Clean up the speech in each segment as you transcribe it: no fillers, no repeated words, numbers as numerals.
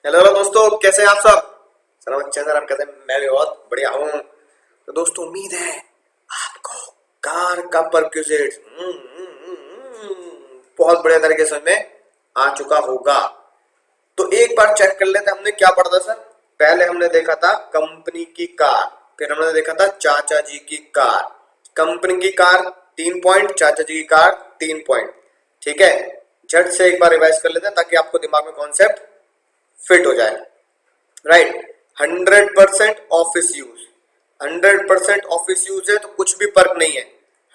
Hello hello दोस्तों, कैसे हैं आप सब। सर अच्छे हैं सर, आप कैसे हैं? मैं भी बहुत बढ़िया हूँ। तो दोस्तों, उम्मीद है आपको कार का परक्यूजेट बहुत बढ़िया तरीके से में आ चुका होगा। तो एक बार चेक कर लेते हैं हमने क्या पढ़ा था सर। पहले हमने देखा था कंपनी की कार, फिर हमने देखा था चाचा जी की कार। कंपनी की कार 3 पॉइंट, चाचा जी की कार 3 पॉइंट। ठीक है, झट से एक बार रिवाइज कर लेते हैं ताकि आपको दिमाग में कॉन्सेप्ट फिट हो जाए। Right. 100% office use, 100% office use है तो कुछ भी फर्क नहीं है।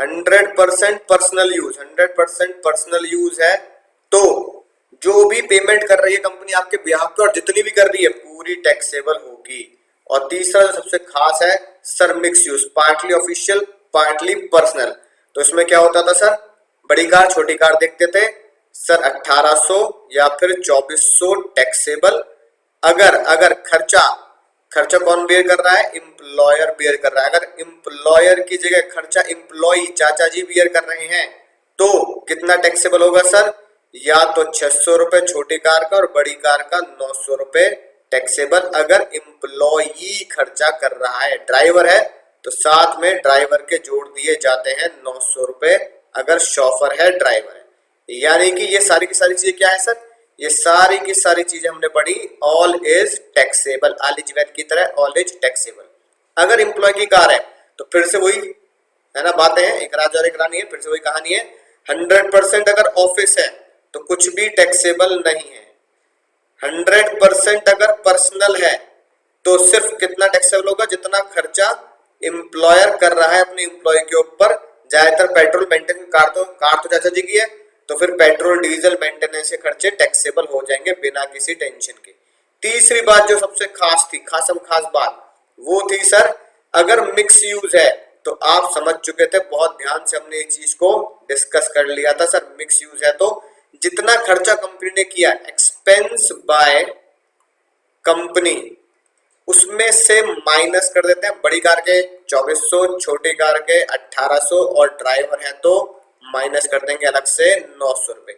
100% पर्सनल यूज, 100% पर्सनल यूज है तो जो भी पेमेंट कर रही है कंपनी आपके बिहाफ पे और जितनी भी कर रही है पूरी टैक्सेबल होगी। और तीसरा जो सबसे खास है sir, mix use, partly official partly personal. तो इसमें क्या होता था सर, बड़ी कार छोटी कार देखते थे सर, 1800 या फिर 2400 टैक्सेबल। अगर अगर खर्चा खर्चा कौन बेयर कर रहा है, एम्प्लॉयर बेयर कर रहा है। अगर एम्प्लॉयर की जगह खर्चा एम्प्लॉय चाचा जी बेयर कर रहे हैं तो कितना टैक्सेबल होगा सर, या तो 600 रुपए छोटी कार का और बड़ी कार का 900 रुपए टैक्सेबल। अगर एम्प्लॉई खर्चा कर रहा है, ड्राइवर है तो साथ में ड्राइवर के जोड़ दिए जाते हैं 900 रुपए, अगर शॉफर है ड्राइवर है। यानी कि ये सारी की सारी चीजें क्या है सर, ये सारी की सारी चीजें हमने पढ़ी all is taxable, all is well की तरह ऑल इज टैक्सेबल। अगर एम्प्लॉय की कार है तो फिर से वही है ना, बातें हैं, एक राजा और एक रानी है, फिर से वही कहानी है। 100% अगर ऑफिस है तो कुछ भी टैक्सेबल नहीं है। 100% अगर पर्सनल है तो सिर्फ कितना टैक्सेबल होगा, जितना खर्चा एम्प्लॉयर कर रहा है अपने एम्प्लॉय के ऊपर। ज्यादातर पेट्रोल मेंटेनेंस, कार तो चाचा जी की है तो फिर पेट्रोल डीजल मेंटेनेंस के खर्चे टैक्सेबल हो जाएंगे बिना किसी टेंशन के। तीसरी बात जो सबसे खास थी, खासम खास बात, वो थी सर, अगर मिक्स यूज है तो आप समझ चुके थे, बहुत ध्यान से हमने इस चीज को डिस्कस कर लिया था सर। मिक्स यूज है तो जितना खर्चा कंपनी ने किया एक्सपेंस बाय कंपनी, उसमें से माइनस कर देते हैं। बड़ी कार के 2400, छोटी कार के 1800 और ड्राइवर है तो माइनस कर देंगे अलग से 900 रुपए।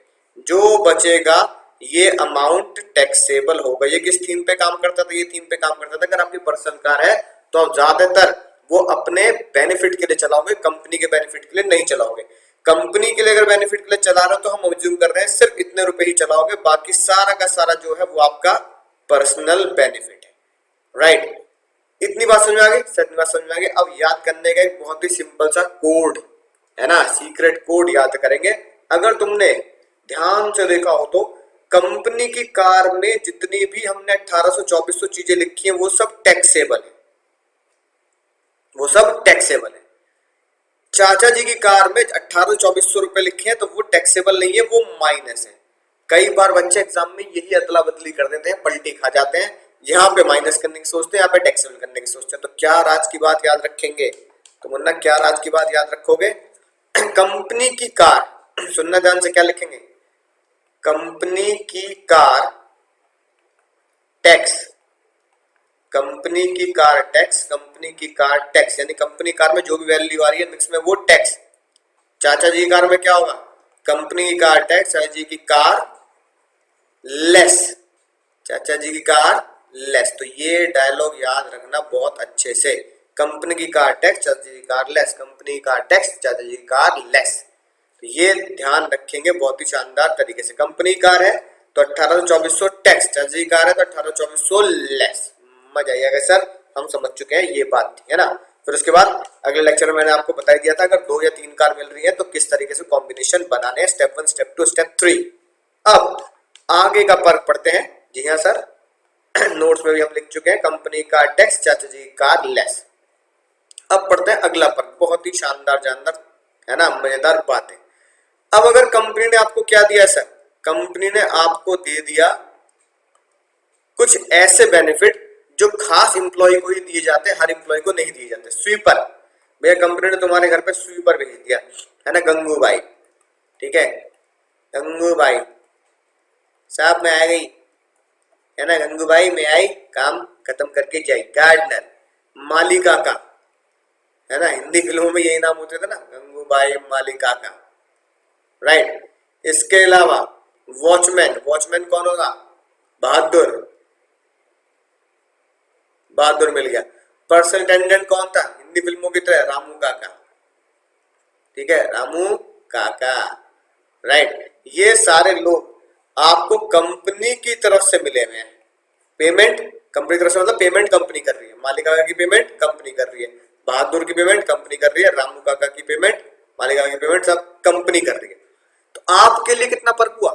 जो बचेगा ये अमाउंट टैक्सेबल होगा। ये किस थीम पे काम करता था, ये थीम पे काम करता था अगर आपकी पर्सनल कार है तो आप ज्यादातर वो अपने बेनिफिट के लिए चलाओगे, कंपनी के बेनिफिट के लिए नहीं चलाओगे। कंपनी के लिए अगर बेनिफिट के लिए चला रहे हो तो हम अज्यूम कर रहे हैं सिर्फ इतने रुपए ही चलाओगे, बाकी सारा का सारा जो है वो आपका पर्सनल बेनिफिट है। राइट। इतनी बात समझ में आ गई सर, इतनी बात समझ में आ गई। अब याद करने का एक बहुत ही सिंपल सा कोड है ना, सीक्रेट कोड याद करेंगे। अगर तुमने ध्यान से देखा हो तो कंपनी की कार में जितनी भी हमने 1800 2400 चीजें लिखी हैं वो सब टैक्सेबल है, वो सब टैक्सेबल है। चाचा जी की कार में 1800 2400 रुपए लिखे हैं तो वो टैक्सेबल नहीं है, वो माइनस है। कई बार बच्चे एग्जाम में यही अदला बदली कर देते हैं, पलटी खा जाते हैं, यहाँ पे माइनस करने की सोचते हैं, यहाँ पे टैक्सेबल करने की सोचते हैं। तो क्या राज की बात याद रखेंगे, तो मुन्ना क्या राज की बात याद रखोगे, कंपनी की कार, सुनना ध्यान से, क्या लिखेंगे, कंपनी की कार टैक्स, कंपनी की कार टैक्स, कंपनी की कार टैक्स, यानी कंपनी कार में जो भी वैल्यू आ रही है मिक्स में वो टैक्स। चाचा जी की कार में क्या होगा, कंपनी की कार टैक्स, चाचा जी की कार लेस, चाचा जी की कार लेस। तो ये डायलॉग याद रखना बहुत अच्छे से, कंपनी की कार टैक्स, चाचा जी की कार लेस, कंपनी की कार टैक्स, चाचा जी की कार लेस। तो ये ध्यान रखेंगे बहुत ही शानदार तरीके से। कंपनी कार है तो 1800 2400 टैक्स, चाचा जी कार है तो 1800 2400 लेस। मजा आएगा सर, हम समझ चुके हैं ये बात, है ना। फिर उसके बाद अगले लेक्चर में मैंने आपको बता दिया था अगर 2 या 3 कार मिल रही है तो किस तरीके से कॉम्बिनेशन बनाने हैं, स्टेप 1 स्टेप 2 स्टेप 3। अब आगे का पर्क पढ़ते हैं। जी हाँ सर, नोट्स में भी हम लिख चुके हैं, कंपनी का टैक्स, चाचा जी कार लेस। अब पढ़ते हैं अगला पर्क, बहुत ही शानदार जानदार है ना, मजेदार बात है। अब अगर कंपनी ने आपको क्या दिया सर, कंपनी ने आपको दे दिया कुछ ऐसे बेनिफिट जो खास इंप्लॉय को ही दिए जाते हैं, हर इंप्लॉय को नहीं दिए जाते। स्वीपर, भैया कंपनी ने तुम्हारे घर पे स्वीपर भेज दिया है ना, गंगू भाई, ठीक है, गंगू भाई साहब मैं आ गई, है ना, गंगू भाई मैं आई, काम खत्म करके जाई। गार्डनर, माली काका, है ना, हिंदी फिल्मों में यही नाम होते थे ना, गंगू भाई, माली काका। राइट। इसके अलावा वॉचमैन, वॉचमैन कौन होगा, बहादुर, बहादुर मिल गया। पर्सनल अटेंडेंट कौन था हिंदी फिल्मों की तरह? रामू काका, ठीक है, रामू काका, राइट। ये सारे लोग आपको कंपनी की तरफ से मिले हुए हैं। पेमेंट कंपनी की तरफ से मतलब पेमेंट कंपनी कर रही है, मालिका की पेमेंट कंपनी कर रही है, बहादुर की पेमेंट कंपनी कर रही है, रामू काका की पेमेंट, मालिका की पेमेंट सब कंपनी कर रही है। तो आपके लिए कितना फर्क हुआ?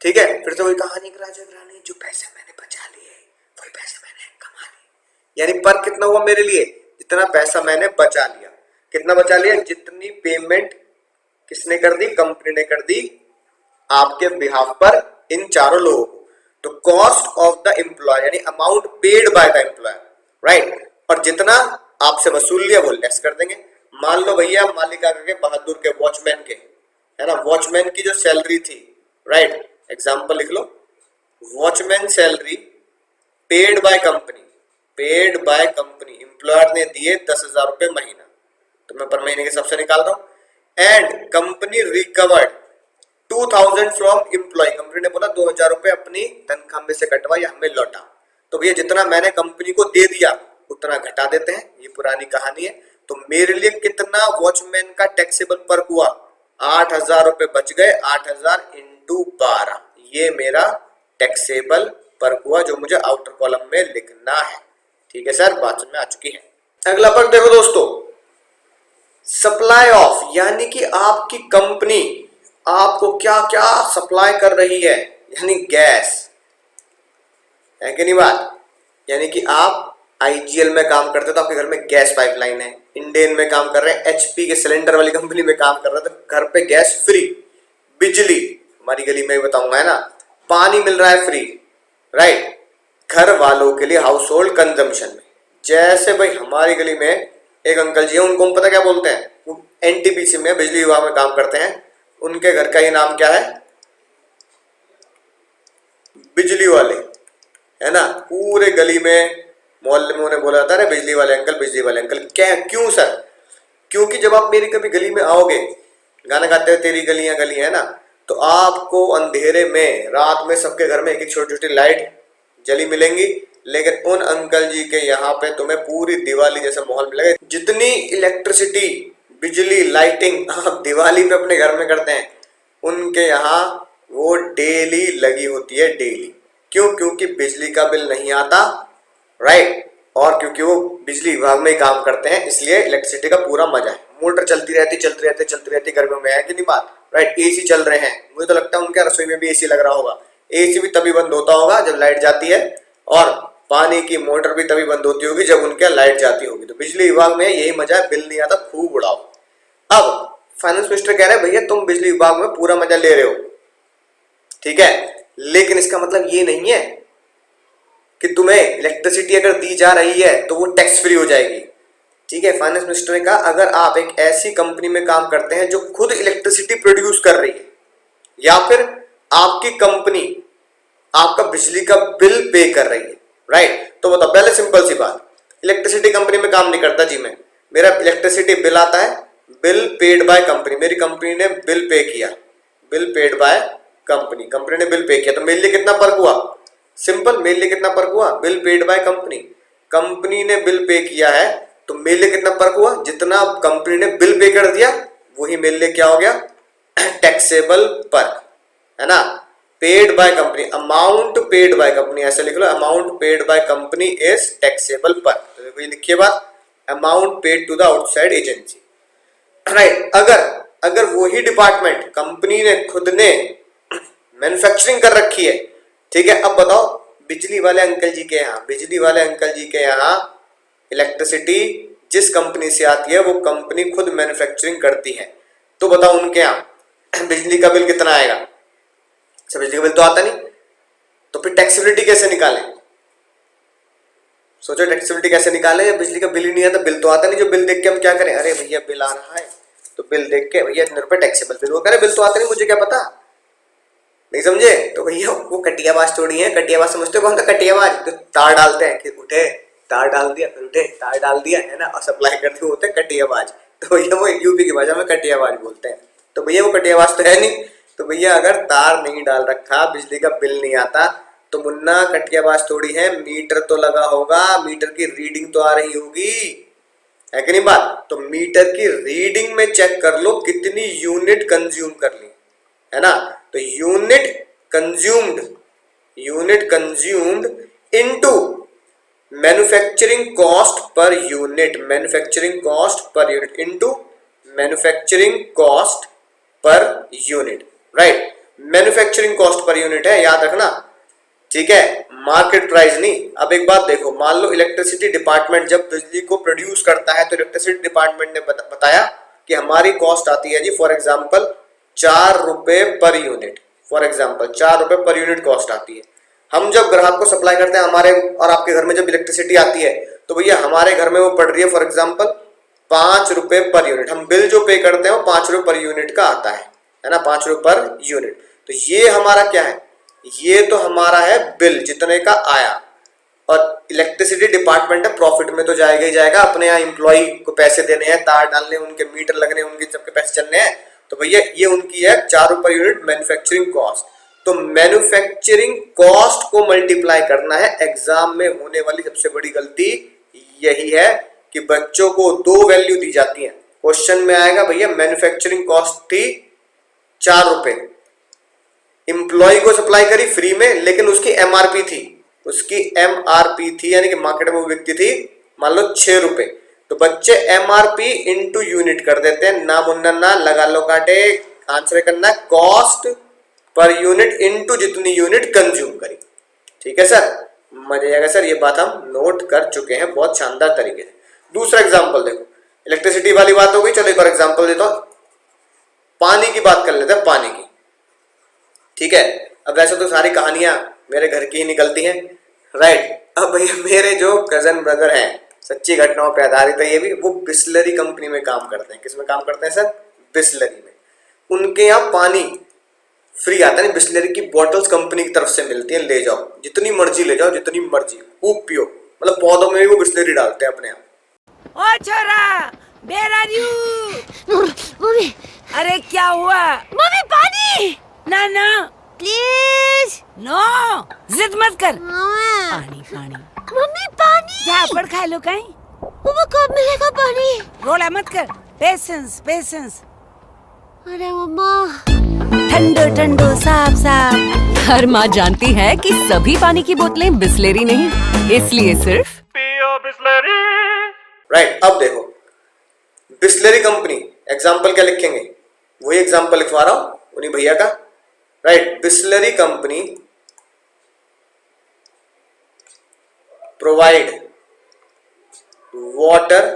ठीक है, फिर से वही कहानी राजा रानी, जो पैसे मैंने बचा लिए वही पैसे मैंने कमा लिए। यानी फर्क कितना हुआ मेरे लिए? जितना पैसा मैंने बचा लिया। कितना बचा लिया? जितनी पेमेंट किसने कर दी? कंपनी ने कर दी आपके बिहाफ पर इन चारों लोगों को। तो कॉस्ट ऑफ द एम्प्लॉय यानी amount paid by the employer, right. और जितना आपसे वसूल लिया वो लेस कर देंगे। मान लो भैया मालिका के, बहादुर के, वॉचमैन के, है ना, वॉचमैन की जो सैलरी थी, राइट, एग्जाम्पल लिख लो, watchman salary paid by company, paid by company, employer ने दिए 10,000 रुपए महीना, तो मैं पर महीने के हिसाब से निकाल रहा हूं। And company recovered 2,000 from employ, company ने बोला 2,000 रुपए अपनी तनख्वाह में से कटवा या हमें लौटा। तो भैया जितना मैंने कंपनी को दे दिया उतना घटा देते हैं, ये पुरानी कहानी है। तो मेरे लिए कितना वॉचमैन का टैक्सेबल पर्क हुआ? 8,000 रुपए बच गए, 8,000 इंटू 12, ये मेरा टैक्सेबल पर्क हुआ जो मुझे आउटर कॉलम में लिखना है। ठीक है सर, बात समझ में आ चुकी है। अगला पर्क देखो दोस्तों, सप्लाई ऑफ, यानी कि आपकी कंपनी आपको क्या क्या सप्लाई कर रही है, यानी गैस है कि नहीं बात? यानी कि आप आईजीएल में काम करते हो तो आपके घर में गैस पाइपलाइन है, इंडेन में काम कर रहे हैं, एचपी के सिलेंडर वाली कंपनी में काम कर रहे हैं तो घर पे गैस फ्री, बिजली हमारी गली में बताऊंगा, है ना, पानी मिल रहा है फ्री, राइट, घर वालों के लिए हाउस होल्ड कंजम्पशन में। जैसे भाई हमारी गली में एक अंकल जी है, उनको हम पता क्या बोलते हैं, वो एनटीपीसी में बिजली विभाग में काम करते हैं, उनके घर का ही नाम क्या है? बिजली वाले, है ना। पूरे गली में मोहल्ले में उन्हें बोला जाता है बिजली वाले अंकल, बिजली वाले अंकल। क्या, क्यों सर? क्योंकि जब आप मेरी कभी गली में आओगे, गाना गाते हुए तेरी गलियां गलियां, है ना, तो आपको अंधेरे में रात में सबके घर में एक एक छोटी छोटी लाइट जली मिलेंगी, लेकिन उन अंकल जी के यहाँ पे तुम्हें पूरी दिवाली जैसा माहौल मिलेगा। जितनी इलेक्ट्रिसिटी, बिजली, लाइटिंग आप दिवाली पे अपने घर में करते हैं, उनके यहाँ वो डेली लगी होती है, डेली। क्यों? क्योंकि बिजली का बिल नहीं आता, राइट, और क्योंकि वो बिजली विभाग में ही काम करते हैं, इसलिए इलेक्ट्रिसिटी का पूरा मजा है। मोटर चलती रहती गर्मियों में, है कि नहीं बात, राइट। एसी चल रहे हैं, मुझे तो लगता है उनके रसोई में भी एसी लग रहा होगा। एसी भी तभी बंद होता होगा जब लाइट जाती है, और पानी की मोटर भी तभी बंद होती होगी जब उनके लाइट जाती होगी। तो बिजली विभाग में यही मजा है, बिल नहीं आता, खूब उड़ाओ। अब फाइनेंस मिनिस्टर कह रहे हैं भैया तुम बिजली विभाग में पूरा मजा ले रहे हो, ठीक है, लेकिन इसका मतलब ये नहीं है कि तुम्हें इलेक्ट्रिसिटी अगर दी जा रही है तो वो टैक्स फ्री हो जाएगी। ठीक है, फाइनेंस मिनिस्टर ने कहा अगर आप एक ऐसी कंपनी में काम करते हैं जो खुद इलेक्ट्रिसिटी प्रोड्यूस कर रही है, या फिर आपकी कंपनी आपका बिजली का बिल पे कर रही है, राइट, तो बताओ, पहले सिंपल सी बात, इलेक्ट्रिसिटी कंपनी में काम नहीं करता जी मैं, मेरा इलेक्ट्रिसिटी बिल आता है, बिल पेड बाय कंपनी, मेरी कंपनी ने बिल पे किया, bill paid by company, company ने बिल पे किया, तो मेरे लिए कितना फर्क हुआ? सिंपल, मेरे लिए कितना फर्क हुआ? Bill paid by company, company ने बिल पे किया है तो मेरे लिए कितना फर्क हुआ? जितना कंपनी ने बिल पे कर दिया वही मेरे लिए क्या हो गया? टैक्सेबल फर्क, है ना। Paid by company, amount paid by company, ऐसे लिख लो, amount paid by company is taxable perk. तो देखो ये लिखिए बात, amount paid to the outside agency, right. अगर वही डिपार्टमेंट कंपनी ने खुद ने मैन्युफैक्चरिंग कर रखी है, ठीक है, अब बताओ बिजली वाले अंकल जी के यहाँ, बिजली वाले अंकल जी के यहाँ इलेक्ट्रिसिटी जिस कंपनी से आती है वो कंपनी खुद मैन्युफैक्चरिंग करती है, तो बताओ उनके यहाँ बिजली का बिल कितना आएगा? सब बिजली का बिल तो आता नहीं, तो फिर टैक्सेबिलिटी कैसे निकालें? सोचो टैक्सेबिलिटी कैसे निकालें, बिजली का बिल ही नहीं आता, बिल तो आता नहीं, जो बिल देख के हम क्या करें, अरे भैया बिल आ रहा है तो बिल देख के भैया इतने रुपए टैक्सेबल बिल, वो कह रहे बिल तो आता नहीं, मुझे क्या पता, नहीं समझे? तो भैया वो कटियाबाज थोड़ी है, कटियाबाज समझते हो कौन था कटियाबाज? तो तार डालते हैं कि उठे तार डाल दिया, फिर उठे तार डाल दिया, है ना, और सप्लाई करते होते हैं कटियाबाज। तो भैया वो यूपी की भाषा में कटियाबाज बोलते हैं। तो भैया वो कटियाबाज तो है नहीं, तो भैया अगर तार नहीं डाल रखा, बिजली का बिल नहीं आता, तो मुन्ना कटियाबाज थोड़ी है, मीटर तो लगा होगा, मीटर की रीडिंग तो आ रही होगी, है कि नहीं बात। तो मीटर की रीडिंग में चेक कर लो कितनी यूनिट कंज्यूम कर ली, है ना। तो unit consumed into manufacturing cost per unit, manufacturing cost per unit into manufacturing cost per unit, right. Manufacturing cost per unit है, याद रखना, ठीक है, मार्केट प्राइस नहीं। अब एक बात देखो, मान लो इलेक्ट्रिसिटी डिपार्टमेंट जब बिजली को प्रोड्यूस करता है तो इलेक्ट्रिसिटी डिपार्टमेंट ने बताया कि हमारी कॉस्ट आती है जी फॉर एग्जांपल 4 रुपए पर यूनिट, फॉर एग्जांपल 4 रुपए पर यूनिट कॉस्ट आती है। हम जब ग्राहक को सप्लाई करते हैं, हमारे और आपके घर में जब इलेक्ट्रिसिटी आती है तो भैया हमारे घर में वो पड़ रही है फॉर एग्जांपल 5 रुपए पर यूनिट। हम बिल जो पे करते हैं वो 5 रुपए पर यूनिट का आता है ना, 5 रुपए पर यूनिट। तो ये हमारा क्या है, ये तो हमारा है बिल जितने का आया, और इलेक्ट्रिसिटी डिपार्टमेंट है, प्रॉफिट में तो जाएगा ही जाएगा, अपने यहाँ एम्प्लॉय को पैसे देने हैं, तार डालने, उनके मीटर लगने, उनके सबके पैसे चलने हैं, तो भैया ये उनकी है 4 रुपए यूनिट मैन्युफैक्चरिंग कॉस्ट। तो मैन्युफैक्चरिंग कॉस्ट को मल्टीप्लाई करना है। एग्जाम में होने वाली सबसे बड़ी गलती यही है कि बच्चों को 2 वैल्यू दी जाती है। क्वेश्चन में आएगा भैया मैन्युफैक्चरिंग कॉस्ट थी 4 रुपए, एम्प्लॉय को सप्लाई करी फ्री में, लेकिन उसकी एमआरपी थी, यानी कि मार्केट में वो बिकती थी मान लो 6 रुपए। तो बच्चे एमआरपी इंटू यूनिट कर देते हैं, ना मुन्ना ना, लगा लो कांटे, आंसर करना कॉस्ट पर यूनिट इंटू जितनी यूनिट कंज्यूम करी। ठीक है सर, मजा आएगा सर, ये बात हम नोट कर चुके हैं बहुत शानदार तरीके से। दूसरा एग्जांपल देखो, इलेक्ट्रिसिटी वाली बात हो गई, चलो एक और एग्जांपल देता हूं, पानी की बात कर लेते हैं, पानी की, ठीक है। अब वैसे तो सारी कहानियां मेरे घर की ही निकलती हैं, राइट। अब भैया मेरे जो कजन ब्रदर हैं, सच्ची घटनाओं पर आधारित है ये भी, वो बिस्लरी कंपनी में काम करते हैं। किसमें काम करते हैं सर? बिस्लरी में। उनके यहाँ पानी फ्री आता है, बिस्लरी की बॉटल्स कंपनी की तरफ से मिलती है, ले जाओ जितनी मर्जी ले जाओ, जितनी मर्जी खूब पियो, मतलब पौधों में भी वो बिस्लरी डालते हैं अपने यहाँ। ओ छोरा, where are you? मम्मी, अरे क्या हुआ? मम्मी पानी, ना ना प्लीज। नो, जिद मत कर। मम्मी, पानी पानी, मम्मी पानी। झापड़ खा लो कहीं। मम्मी कब मिलेगा पानी? रोला मत कर, पेशेंस पेशेंस। अरे मम्मा, ठंडो ठंडो साफ साफ। हर माँ जानती है कि सभी पानी की बोतलें बिस्लेरी नहीं, इसलिए सिर्फ पियो बिस्लेरी। राइट। अब देखो बिस्लरी कंपनी, एग्जाम्पल क्या लिखेंगे, वही एग्जाम्पल लिखवा रहा हूं उन्हीं भैया का, right. Bisleri company provide water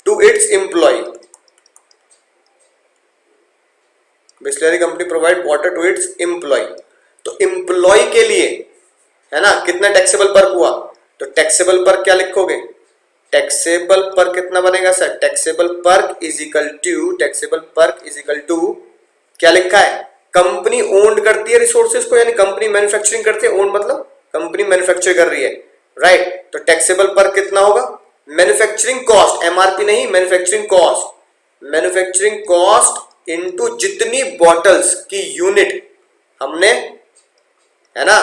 to its employ, Bisleri company provide water to its employ. तो एम्प्लॉय के लिए है ना कितना टैक्सेबल पर्क हुआ, तो टैक्सेबल पर्क क्या लिखोगे, टैक्सेबल पर्क कितना बनेगा sir, taxable perk is equal to क्या लिखा है, कंपनी ओन्ड करती है रिसोर्सेज को, यानी कंपनी मैन्युफैक्चरिंग करती है, ओन्ड मतलब कंपनी मैन्युफैक्चर कर रही है, राइट। तो टैक्सेबल पर्क कितना होगा, मैन्युफैक्चरिंग कॉस्ट, एमआरपी नहीं, मैन्युफैक्चरिंग कॉस्ट इनटू जितनी बॉटल्स की यूनिट हमने है ना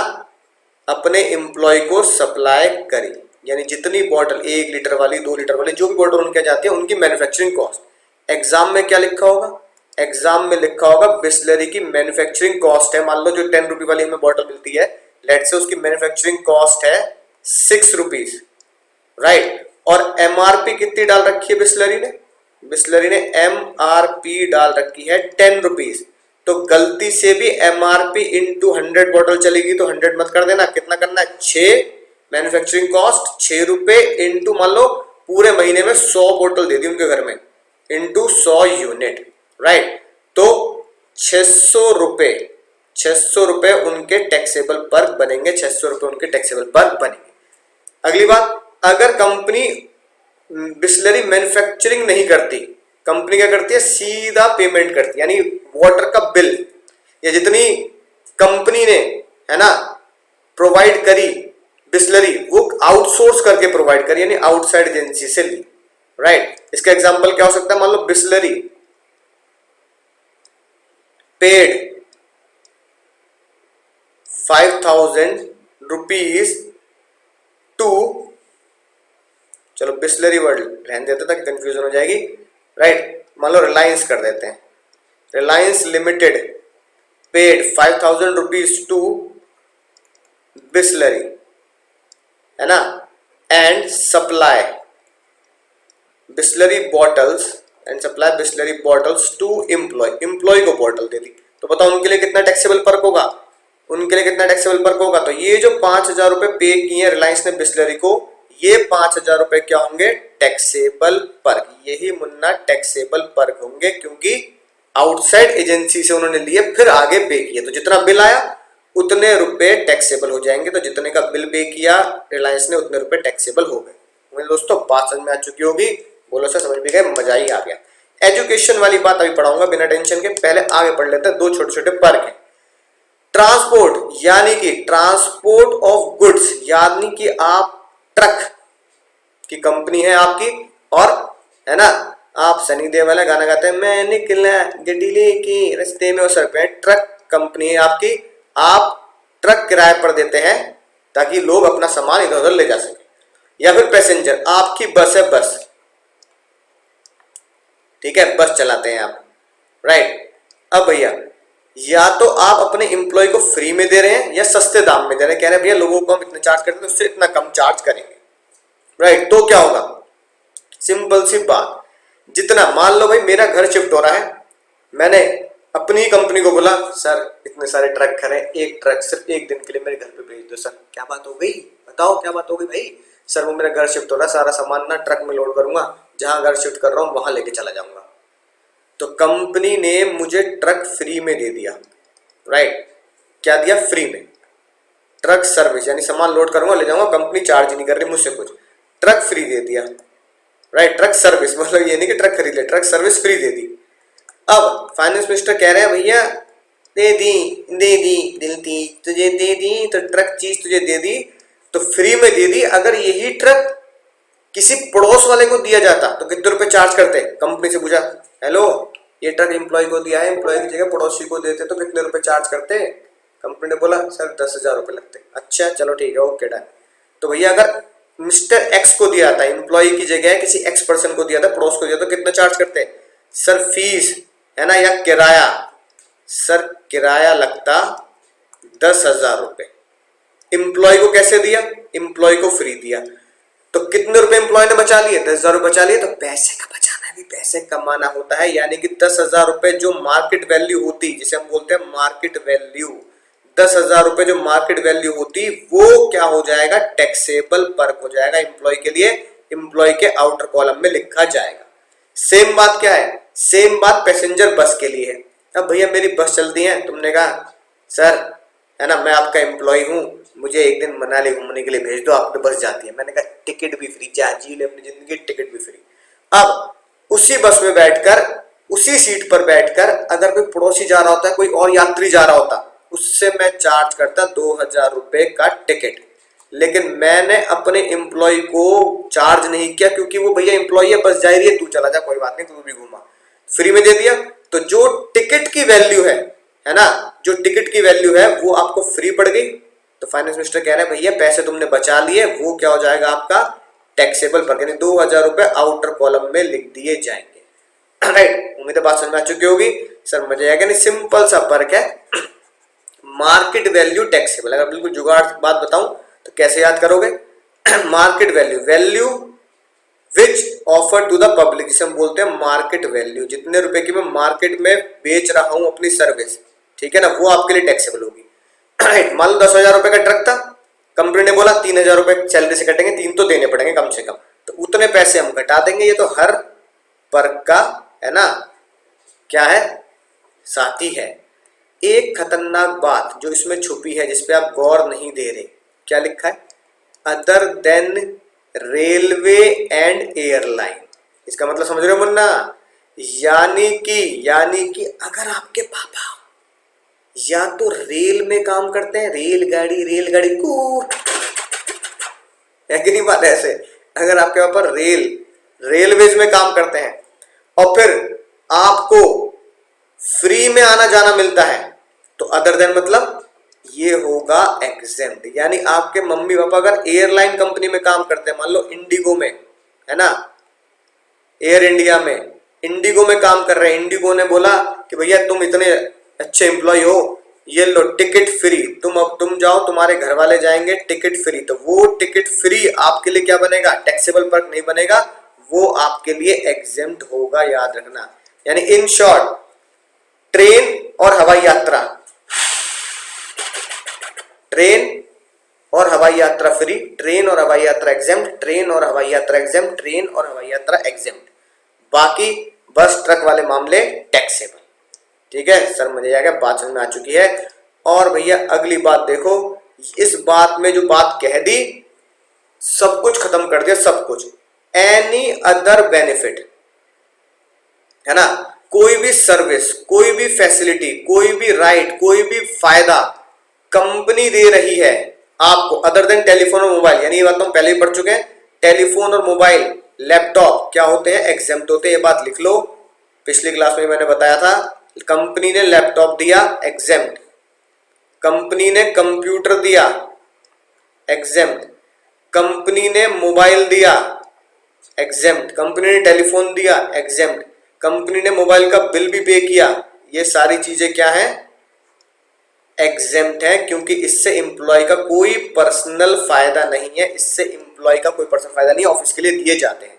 अपने एम्प्लॉय को सप्लाई करी, यानी जितनी बॉटल 1 लीटर वाली, 2 लीटर वाली, जो भी बॉटल उनके जाती है उनकी मैन्युफैक्चरिंग कॉस्ट। एग्जाम में क्या लिखा होगा, एग्जाम में लिखा होगा बिस्लरी की मैन्युफैक्चरिंग कॉस्ट है, मान लो जो 10 रुपए वाली हमें बॉटल मिलती है, लेट से उसकी मैन्युफैक्चरिंग कॉस्ट है 6 रुपीज, राइट। और एमआरपी कितनी डाल रखी है बिस्लरी ने एमआरपी डाल रखी है 10 रुपीज। तो गलती से भी एमआरपी इंटू 100 बॉटल चलेगी तो 100 मत कर देना, कितना करना है 6, मैन्युफैक्चरिंग कॉस्ट 6 रुपए इंटू मान लो पूरे महीने में 100 बॉटल दे दी उनके घर में, इंटू 100 यूनिट, राइट। तो 600 रुपए उनके टैक्सेबल पर्क बनेंगे, 600 रुपए उनके टैक्सेबल पर्क बनेंगे। अगली बात, अगर कंपनी बिस्लरी मैन्युफैक्चरिंग नहीं करती, कंपनी क्या करती है, सीधा पेमेंट करती है, यानी वाटर का बिल या जितनी कंपनी ने है ना प्रोवाइड करी बिस्लरी, वो आउटसोर्स करके प्रोवाइड करी, यानी आउटसाइड एजेंसी से ली, राइट। इसका एग्जांपल क्या हो सकता है, मान लो बिस्लरी पेड ₹5,000 टू, चलो बिस्लरी वर्ड रहने देते ताकि कंफ्यूजन हो जाएगी, राइट। मान लो रिलायंस कर देते हैं, Reliance limited paid ₹5,000 to Bisleri, है ना, and supply Bisleri bottles to employ को बॉटल दे दी। तो बताओ उनके लिए कितना टैक्सेबल फर्क होगा, तो ये जो ₹5,000 पे किए रिलायंस ने बिस्लरी को, ये ₹5,000 क्या होंगे, टैक्सेबल फर्क। यही मुन्ना टैक्सेबल फर्क होंगे, क्योंकि आउटसाइड एजेंसी से उन्होंने लिए फिर आगे पे किए, तो जितना बिल आया उतने रुपए टैक्सेबल हो जाएंगे। तो जितने का बिल पे किया रिलायंस ने उतने रुपए टैक्सेबल हो गए। मेरे दोस्तों बात समझ में आ चुकी होगी, बोलो सर समझ भी गए, मजा ही आ गया। एजुकेशन वाली बात अभी पढ़ाऊंगा बिना टेंशन के, पहले आगे पढ़ लेते हैं। दो छोटे छोटे फर्क है। ट्रांसपोर्ट यानी कि ट्रांसपोर्ट ऑफ गुड्स, यानी कि आप ट्रक की कंपनी है आपकी, और है ना, आप सनी देओल वाला गाना गाते हैं, मैं निकला गड्डी लेके रास्ते में, सर पे ट्रक कंपनी है आपकी, आप ट्रक किराए पर देते हैं ताकि लोग अपना सामान इधर उधर ले जा सके। या फिर पैसेंजर, आपकी बस है, बस, ठीक है, बस चलाते हैं आप, राइट। अब भैया या तो आप अपने एम्प्लॉय को फ्री में दे रहे हैं या सस्ते दाम में दे रहे हैं, कह रहे हैं भैया लोगों को हम इतने चार्ज करते हैं उससे इतना कम चार्ज करेंगे, राइट। तो क्या होगा, सिंपल सी बात, जितना मान लो भाई मेरा घर शिफ्ट हो रहा है, मैंने अपनी कंपनी को बोला सर इतने सारे ट्रक खड़े, एक ट्रक सिर्फ एक दिन के लिए मेरे घर पे भेज दो। सर क्या बात हो गई, बताओ क्या बात हो गई भाई। सर वो मेरा घर शिफ्ट हो रहा है, सारा सामान ना ट्रक में लोड करूंगा, जहां घर शिफ्ट कर रहा हूं वहां लेके चला जाऊंगा। तो कंपनी ने मुझे ट्रक फ्री में दे दिया, राइट। क्या दिया, फ्री में ट्रक सर्विस, यानी सामान लोड करूंगा ले जाऊंगा, कंपनी चार्ज नहीं कर रही मुझसे कुछ, ट्रक फ्री दे दिया, राइट। ट्रक सर्विस मतलब ये नहीं कि ट्रक खरीद ले, ट्रक सर्विस फ्री दे दी। अब फाइनेंस मिनिस्टर कह रहे हैं भैया दे दी दिलती तुझे दे दी, तो ट्रक चीज तुझे दे दी तो फ्री में दे दी। अगर यही ट्रक किसी पड़ोस वाले को दिया जाता तो कितने रुपए चार्ज करते, कंपनी से पूछा, हेलो ये ट्रक एम्प्लॉय को दिया है, एम्प्लॉय की जगह पड़ोसी को देते तो कितने रुपए चार्ज करते, कंपनी ने बोला सर 10,000 रुपए लगते। अच्छा चलो ठीक है, ओके डन। तो भैया अगर मिस्टर एक्स को दिया था, एम्प्लॉय की जगह किसी एक्स पर्सन को दिया था, पड़ोस को दिया, तो कितना चार्ज करते, सर फीस है ना, या किराया, सर किराया लगता 10,000 रुपए। एम्प्लॉय को कैसे दिया, एम्प्लॉय को फ्री दिया, तो कितने रुपए एम्प्लॉय ने बचा लिए, 10,000 रुपए बचा लिए। तो पैसे का बचाना भी पैसे कमाना होता है, यानी कि 10,000 रुपए जो मार्केट वैल्यू होती, जिसे हम बोलते हैं मार्केट वैल्यू, 10,000 रुपए जो मार्केट वैल्यू होती वो क्या हो जाएगा, टैक्सेबल फर्क हो जाएगा एम्प्लॉय के लिए, एम्प्लॉय के आउटर कॉलम में लिखा जाएगा। सेम बात क्या है, सेम बात पैसेंजर बस के लिए है। अब भैया मेरी बस चलती है, तुमने कहा सर है ना मैं आपका एम्प्लॉय हूँ, मुझे एक दिन मनाली घूमने के लिए भेज दो, आपकी बस जाती है। मैंने कहा टिकट भी फ्री, जी ले अपनी जिंदगी, टिकट भी फ्री। अब उसी बस में बैठकर, उसी सीट पर बैठकर अगर कोई पड़ोसी जा रहा होता है, कोई और यात्री जा रहा होता, उससे मैं चार्ज करता 2,000 रुपए का टिकट, लेकिन मैंने अपने एम्प्लॉय को चार्ज नहीं किया, क्योंकि वो भैया एम्प्लॉय है, बस जा रही है, तू चला जा, कोई बात नहीं, तू भी घूमा, फ्री में दे दिया। तो जो टिकट की वैल्यू है ना, जो टिकट की वैल्यू है वो आपको फ्री पड़ गई। तो फाइनेंस मिनिस्टर कह रहे हैं भैया पैसे तुमने बचा लिए, वो क्या हो जाएगा आपका टैक्सेबल फर्क, यानी 2,000 रुपए आउटर कॉलम में लिख दिए जाएंगे, राइट। उम्मीद है बात समझ में आ चुकी होगी, सर मजा आएगा। नहीं सिंपल सा फर्क है, मार्केट वैल्यू टैक्सेबल। अगर बिल्कुल जुगाड़ बात बताऊं तो कैसे याद करोगे, market value, value which offer to the public, जिसे हम बोलते हैं मार्केट वैल्यू, जितने रुपए की मैं मार्केट में बेच रहा हूं अपनी सर्विस, ठीक है ना, वो आपके लिए टैक्सेबल होगी। मान लो 10,000 रुपए का ट्रक था, कंपनी ने बोला 3,000 रुपए सैलरी से कटेंगे, 3 तो देने पड़ेंगे कम से कम, तो उतने पैसे हम घटा देंगे। ये तो हर वर्ग का है ना, क्या है, साथी है। एक खतरनाक बात जो इसमें छुपी है, जिसपे आप गौर नहीं दे रहे, क्या लिखा है, other than railway and airline. इसका मतलब समझ रहे हो मुन्ना, यानी कि अगर आपके पापा या तो रेल में काम करते हैं, रेलगाड़ी कूट, है कि नहीं बात ऐसे, अगर आपके पापा रेलवेज में काम करते हैं और फिर आपको फ्री में आना जाना मिलता है, तो अदर देन मतलब ये होगा एग्जेम्प्ट। यानी आपके मम्मी पापा अगर एयरलाइन कंपनी में काम करते हैं, मान लो इंडिगो में, है ना, एयर इंडिया में, इंडिगो में काम कर रहे हैं, इंडिगो ने बोला कि भैया तुम इतने अच्छे एम्प्लॉय हो, ये लो टिकट फ्री, तुम जाओ, तुम्हारे घर वाले जाएंगे टिकट फ्री। तो वो टिकट फ्री आपके लिए क्या बनेगा, टैक्सेबल पर्क नहीं बनेगा, वो आपके लिए एग्जेम्प्ट होगा, याद रखना। यानी इन शॉर्ट, ट्रेन और हवाई यात्रा, ट्रेन और हवाई यात्रा फ्री, ट्रेन और हवाई यात्रा एग्जेम्प्ट, ट्रेन और हवाई यात्रा एग्जेम्प्ट, ट्रेन और हवाई यात्रा एग्जेम्प्ट। बाकी बस ट्रक वाले मामले टैक्सेबल। ठीक है सर, मुझे आ गया, बात समझ में आ चुकी है। और भैया अगली बात देखो, इस बात में जो बात कह दी, सब कुछ खत्म कर दिया, सब कुछ। एनी अदर बेनिफिट, है ना, कोई भी सर्विस, कोई भी फैसिलिटी, कोई भी राइट, कोई भी फायदा कंपनी दे रही है आपको अदर देन टेलीफोन और मोबाइल, यानी ये बात हम पहले ही पढ़ चुके हैं, टेलीफोन और मोबाइल, लैपटॉप क्या होते हैं, एग्जेम्प्ट होते हैं। ये बात लिख लो, पिछली क्लास में मैंने बताया था, कंपनी ने लैपटॉप दिया एग्जेम्प्ट, कंपनी ने कंप्यूटर दिया एग्जेम्प्ट, कंपनी ने मोबाइल दिया एग्जेम्प्ट, कंपनी ने टेलीफोन दिया एग्जेम्प्ट, कंपनी ने मोबाइल का बिल भी पे किया, ये सारी चीजें क्या है, एग्जेम्प्ट है, क्योंकि इससे एम्प्लॉय का कोई पर्सनल फायदा नहीं है, इससे एम्प्लॉय का कोई पर्सनल फायदा नहीं है, ऑफिस के लिए दिए जाते हैं।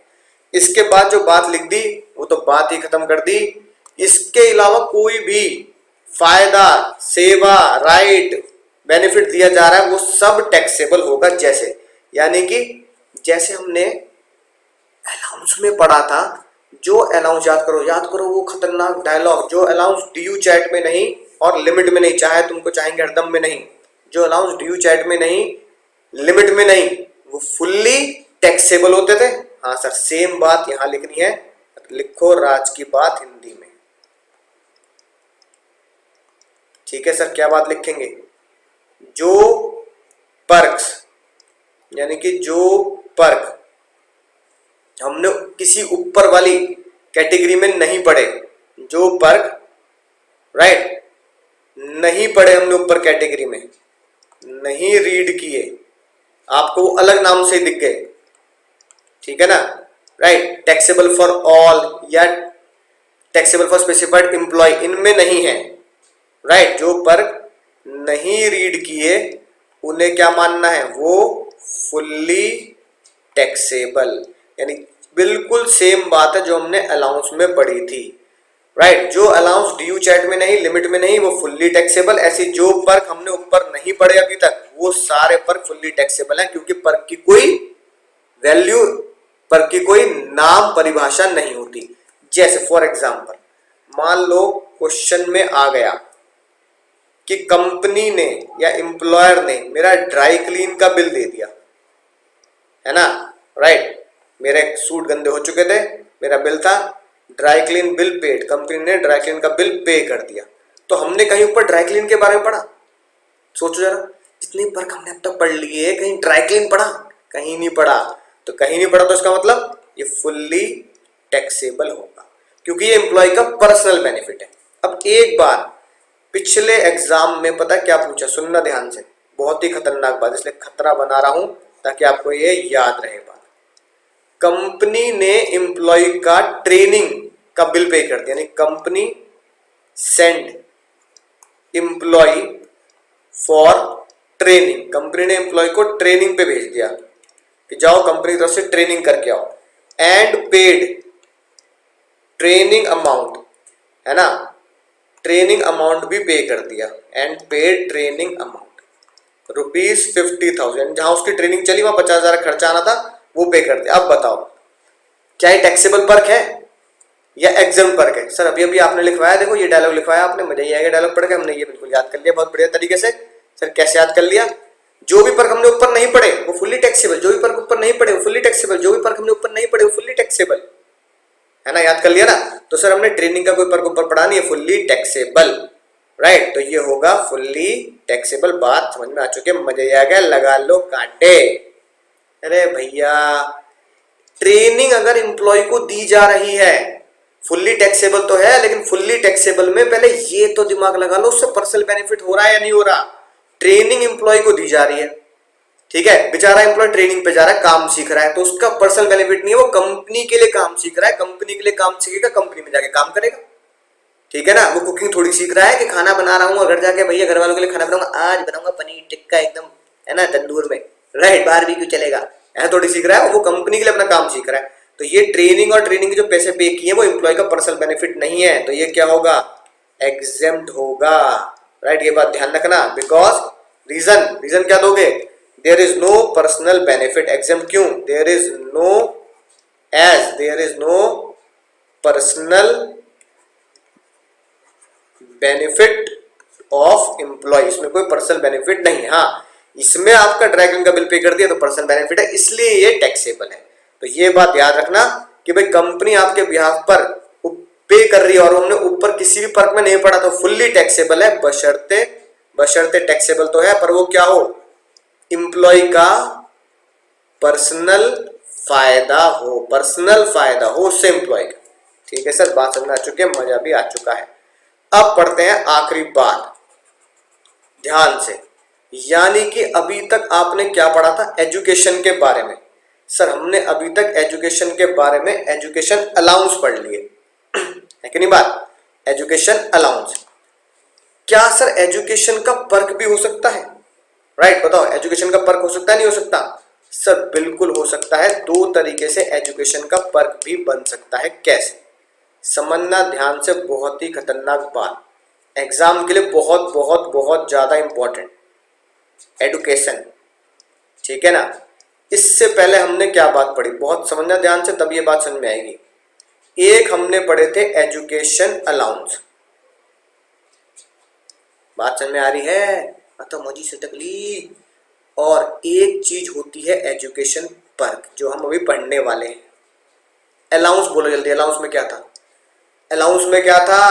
इसके बाद जो बात लिख दी वो तो बात ही खत्म कर दी। इसके अलावा कोई भी फायदा, सेवा, राइट, बेनिफिट दिया जा रहा है वो सब टैक्सेबल होगा। जैसे, यानी कि जैसे हमने अलाउंस में पढ़ा था, जो अलाउंस, याद करो वो खतरनाक डायलॉग, जो अलाउंस ड्यू चैट में नहीं और लिमिट में नहीं, चाहे तुमको चाहेंगे हरदम में नहीं, जो अलाउंस ड्यू चैट में नहीं, लिमिट में नहीं, वो फुल्ली टैक्सेबल होते थे। हाँ सर, सेम बात यहां लिखनी है, लिखो राज की बात हिंदी में। ठीक है सर, क्या बात लिखेंगे, जो पर्क्स, यानी कि जो पर्क हमने किसी ऊपर वाली कैटेगरी में नहीं पढ़े, जो पर्क, राइट, नहीं पढ़े हमने ऊपर कैटेगरी में, नहीं रीड किए, आपको वो अलग नाम से दिख गए, ठीक है ना, राइट, टैक्सेबल फॉर ऑल या टैक्सेबल फॉर स्पेसिफाइड एम्प्लॉय, इनमें नहीं है, राइट। जो पर्क नहीं रीड किए उन्हें क्या मानना है, वो फुल्ली टैक्सेबल, यानी बिल्कुल सेम बात है जो हमने अलाउंस में पढ़ी थी, राइट। जो अलाउंस ड्यू चैट में नहीं, लिमिट में नहीं, वो फुल्ली टैक्सेबल। ऐसी जो पर्क हमने ऊपर नहीं पढ़े अभी तक, वो सारे पर्क फुल्ली टैक्सेबल हैं, क्योंकि पर्क की कोई वैल्यू, पर्क की कोई नाम परिभाषा नहीं होती। जैसे फॉर एग्जांपल, मान लो क्वेश्चन में आ गया कि कंपनी ने या एम्प्लॉयर ने मेरा ड्राई क्लीन का बिल दे दिया, है ना, राइट, मेरे सूट गंदे हो चुके थे, मेरा बिल था, dry clean bill paid, company ने ड्राई क्लीन का बिल पे कर दिया। तो हमने कहीं ऊपर ड्राई क्लीन के बारे में पढ़ा, सोचो जरा, जितनी पर्क हमने अब तक पढ़ लिए, कहीं ड्राई क्लीन पढ़ा, कहीं नहीं पढ़ा। तो कहीं नहीं पढ़ा तो इसका मतलब ये फुल्ली टैक्सेबल होगा, क्योंकि ये एम्प्लॉय का पर्सनल बेनिफिट है। अब एक बार पिछले एग्जाम में पता क्या पूछा, सुनना ध्यान से, बहुत ही खतरनाक बात, इसलिए खतरा बना रहा हूं ताकि आपको ये याद रहे बात। कंपनी ने एम्प्लॉय का ट्रेनिंग का बिल पे कर दिया, यानी company send employ for training, company ने एम्प्लॉय को ट्रेनिंग पे भेज दिया कि जाओ कंपनी की तरफ से ट्रेनिंग करके आओ, एंड पेड ट्रेनिंग अमाउंट, है ना, ट्रेनिंग अमाउंट भी पे कर दिया, एंड पेड ट्रेनिंग अमाउंट ₹50,000, जहां उसकी ट्रेनिंग चली वहां 50,000 खर्चा आना था, वो पे कर दिया। अब बताओ क्या ये टैक्सेबल पर्क है या एग्जेम्प्ट पर्क है? सर अभी अभी आपने लिखवाया, देखो ये डायलॉग लिखवाया आपने, मजा ही आएगा डायलॉग पढ़ के, हमने ये बिल्कुल याद कर लिया बहुत बढ़िया तरीके से। सर कैसे याद कर लिया? जो भी पर्क हमने ऊपर नहीं पढ़े वो फुल्ली टैक्सेबल, जो भी पर्क ऊपर नहीं पढ़े वो फुल्ली टैक्सेबल, जो भी पर्क हमने ऊपर नहीं पढ़े वो फुल्ली टैक्सेबल, है ना, याद कर लिया ना। तो सर हमने ट्रेनिंग का कोई पर्क ऊपर पढ़ा नहीं है, फुल्ली टैक्सेबल, राइट। तो ये होगा फुल्ली टैक्सेबल, बात समझ में आ चुकी है, मजा ही आ गया, लगा लो कांटे। अरे भैया ट्रेनिंग अगर एम्प्लॉय को दी जा रही है, फुल्ली टैक्सेबल तो है, लेकिन फुल्ली टैक्सेबल में पहले ये तो दिमाग लगा लो उससे पर्सनल बेनिफिट हो रहा है या नहीं हो रहा। ट्रेनिंग एम्प्लॉय को दी जा रही है, ठीक है, बेचारा एम्प्लॉय ट्रेनिंग पे जा रहा है, काम सीख रहा है, तो उसका पर्सनल बेनिफिट नहीं है, वो कंपनी के लिए काम सीख रहा है, कंपनी के लिए काम सीखेगा, कंपनी में जाके काम करेगा, ठीक है ना। वो कुकिंग थोड़ी सीख रहा है कि खाना बना रहा हूँ घर जाके भैया घर वालों के लिए खाना बनाऊंगा, आज बनाऊंगा पनीर टिक्का एकदम, है ना, तंदूर में, राइट, बाहर भी क्यों चलेगा, ऐसा थोड़ी सीख रहा है, वो कंपनी के लिए अपना काम सीख रहा है। तो ये ट्रेनिंग और ट्रेनिंग के जो पैसे पे किए वो एम्प्लॉय का पर्सनल बेनिफिट नहीं है, तो ये क्या होगा, एग्जेम्प्ट होगा, राइट, ये बात ध्यान रखना। बिकॉज रीजन क्या दोगे, there is no personal benefit, exempt क्यों, there is no personal benefit of employ, इसमें कोई पर्सनल बेनिफिट नहीं है। हाँ, इसमें आपका ड्रैगन का बिल पे कर दिया तो पर्सनल बेनिफिट है, इसलिए ये टैक्सेबल है। तो ये बात याद रखना कि भाई कंपनी आपके बिहाफ पर पे कर रही है और हमने ऊपर किसी भी पर्क में नहीं पढ़ा तो फुल्ली टैक्सेबल है, बशर्ते टैक्सेबल तो है, पर वो क्या हो, एम्प्लॉय का पर्सनल फायदा हो उससे एम्प्लॉय का। ठीक है सर, बात समझ आ चुकी है, मजा भी आ चुका है। अब पढ़ते हैं आखिरी बात ध्यान से, यानी कि अभी तक आपने क्या पढ़ा था, एजुकेशन के बारे में। सर हमने अभी तक एजुकेशन के बारे में एजुकेशन अलाउंस पढ़ लिए है कि नहीं बात, एजुकेशन अलाउंस। क्या सर एजुकेशन का पर्क भी हो सकता है, राइट, बताओ, एजुकेशन का पर्क हो सकता है नहीं हो सकता, सर बिल्कुल हो सकता है। दो तरीके से एजुकेशन का पर्क भी बन सकता है। कैसे, समझना ध्यान से, बहुत ही खतरनाक बात, एग्जाम के लिए बहुत बहुत बहुत ज्यादा इंपॉर्टेंट, एडुकेशन, ठीक है ना। इससे पहले हमने क्या बात पढ़ी, बहुत समझना ध्यान से, तब ये बात समझ में आएगी। एक हमने पढ़े थे एजुकेशन अलाउंस, बात समझ में आ रही है, तो मुझे से तकलीफ। और एक चीज होती है एजुकेशन पर्क, जो हम अभी पढ़ने वाले हैं। अलाउंस बोलो जल्दी, अलाउंस में क्या था, अलाउंस में क्या था,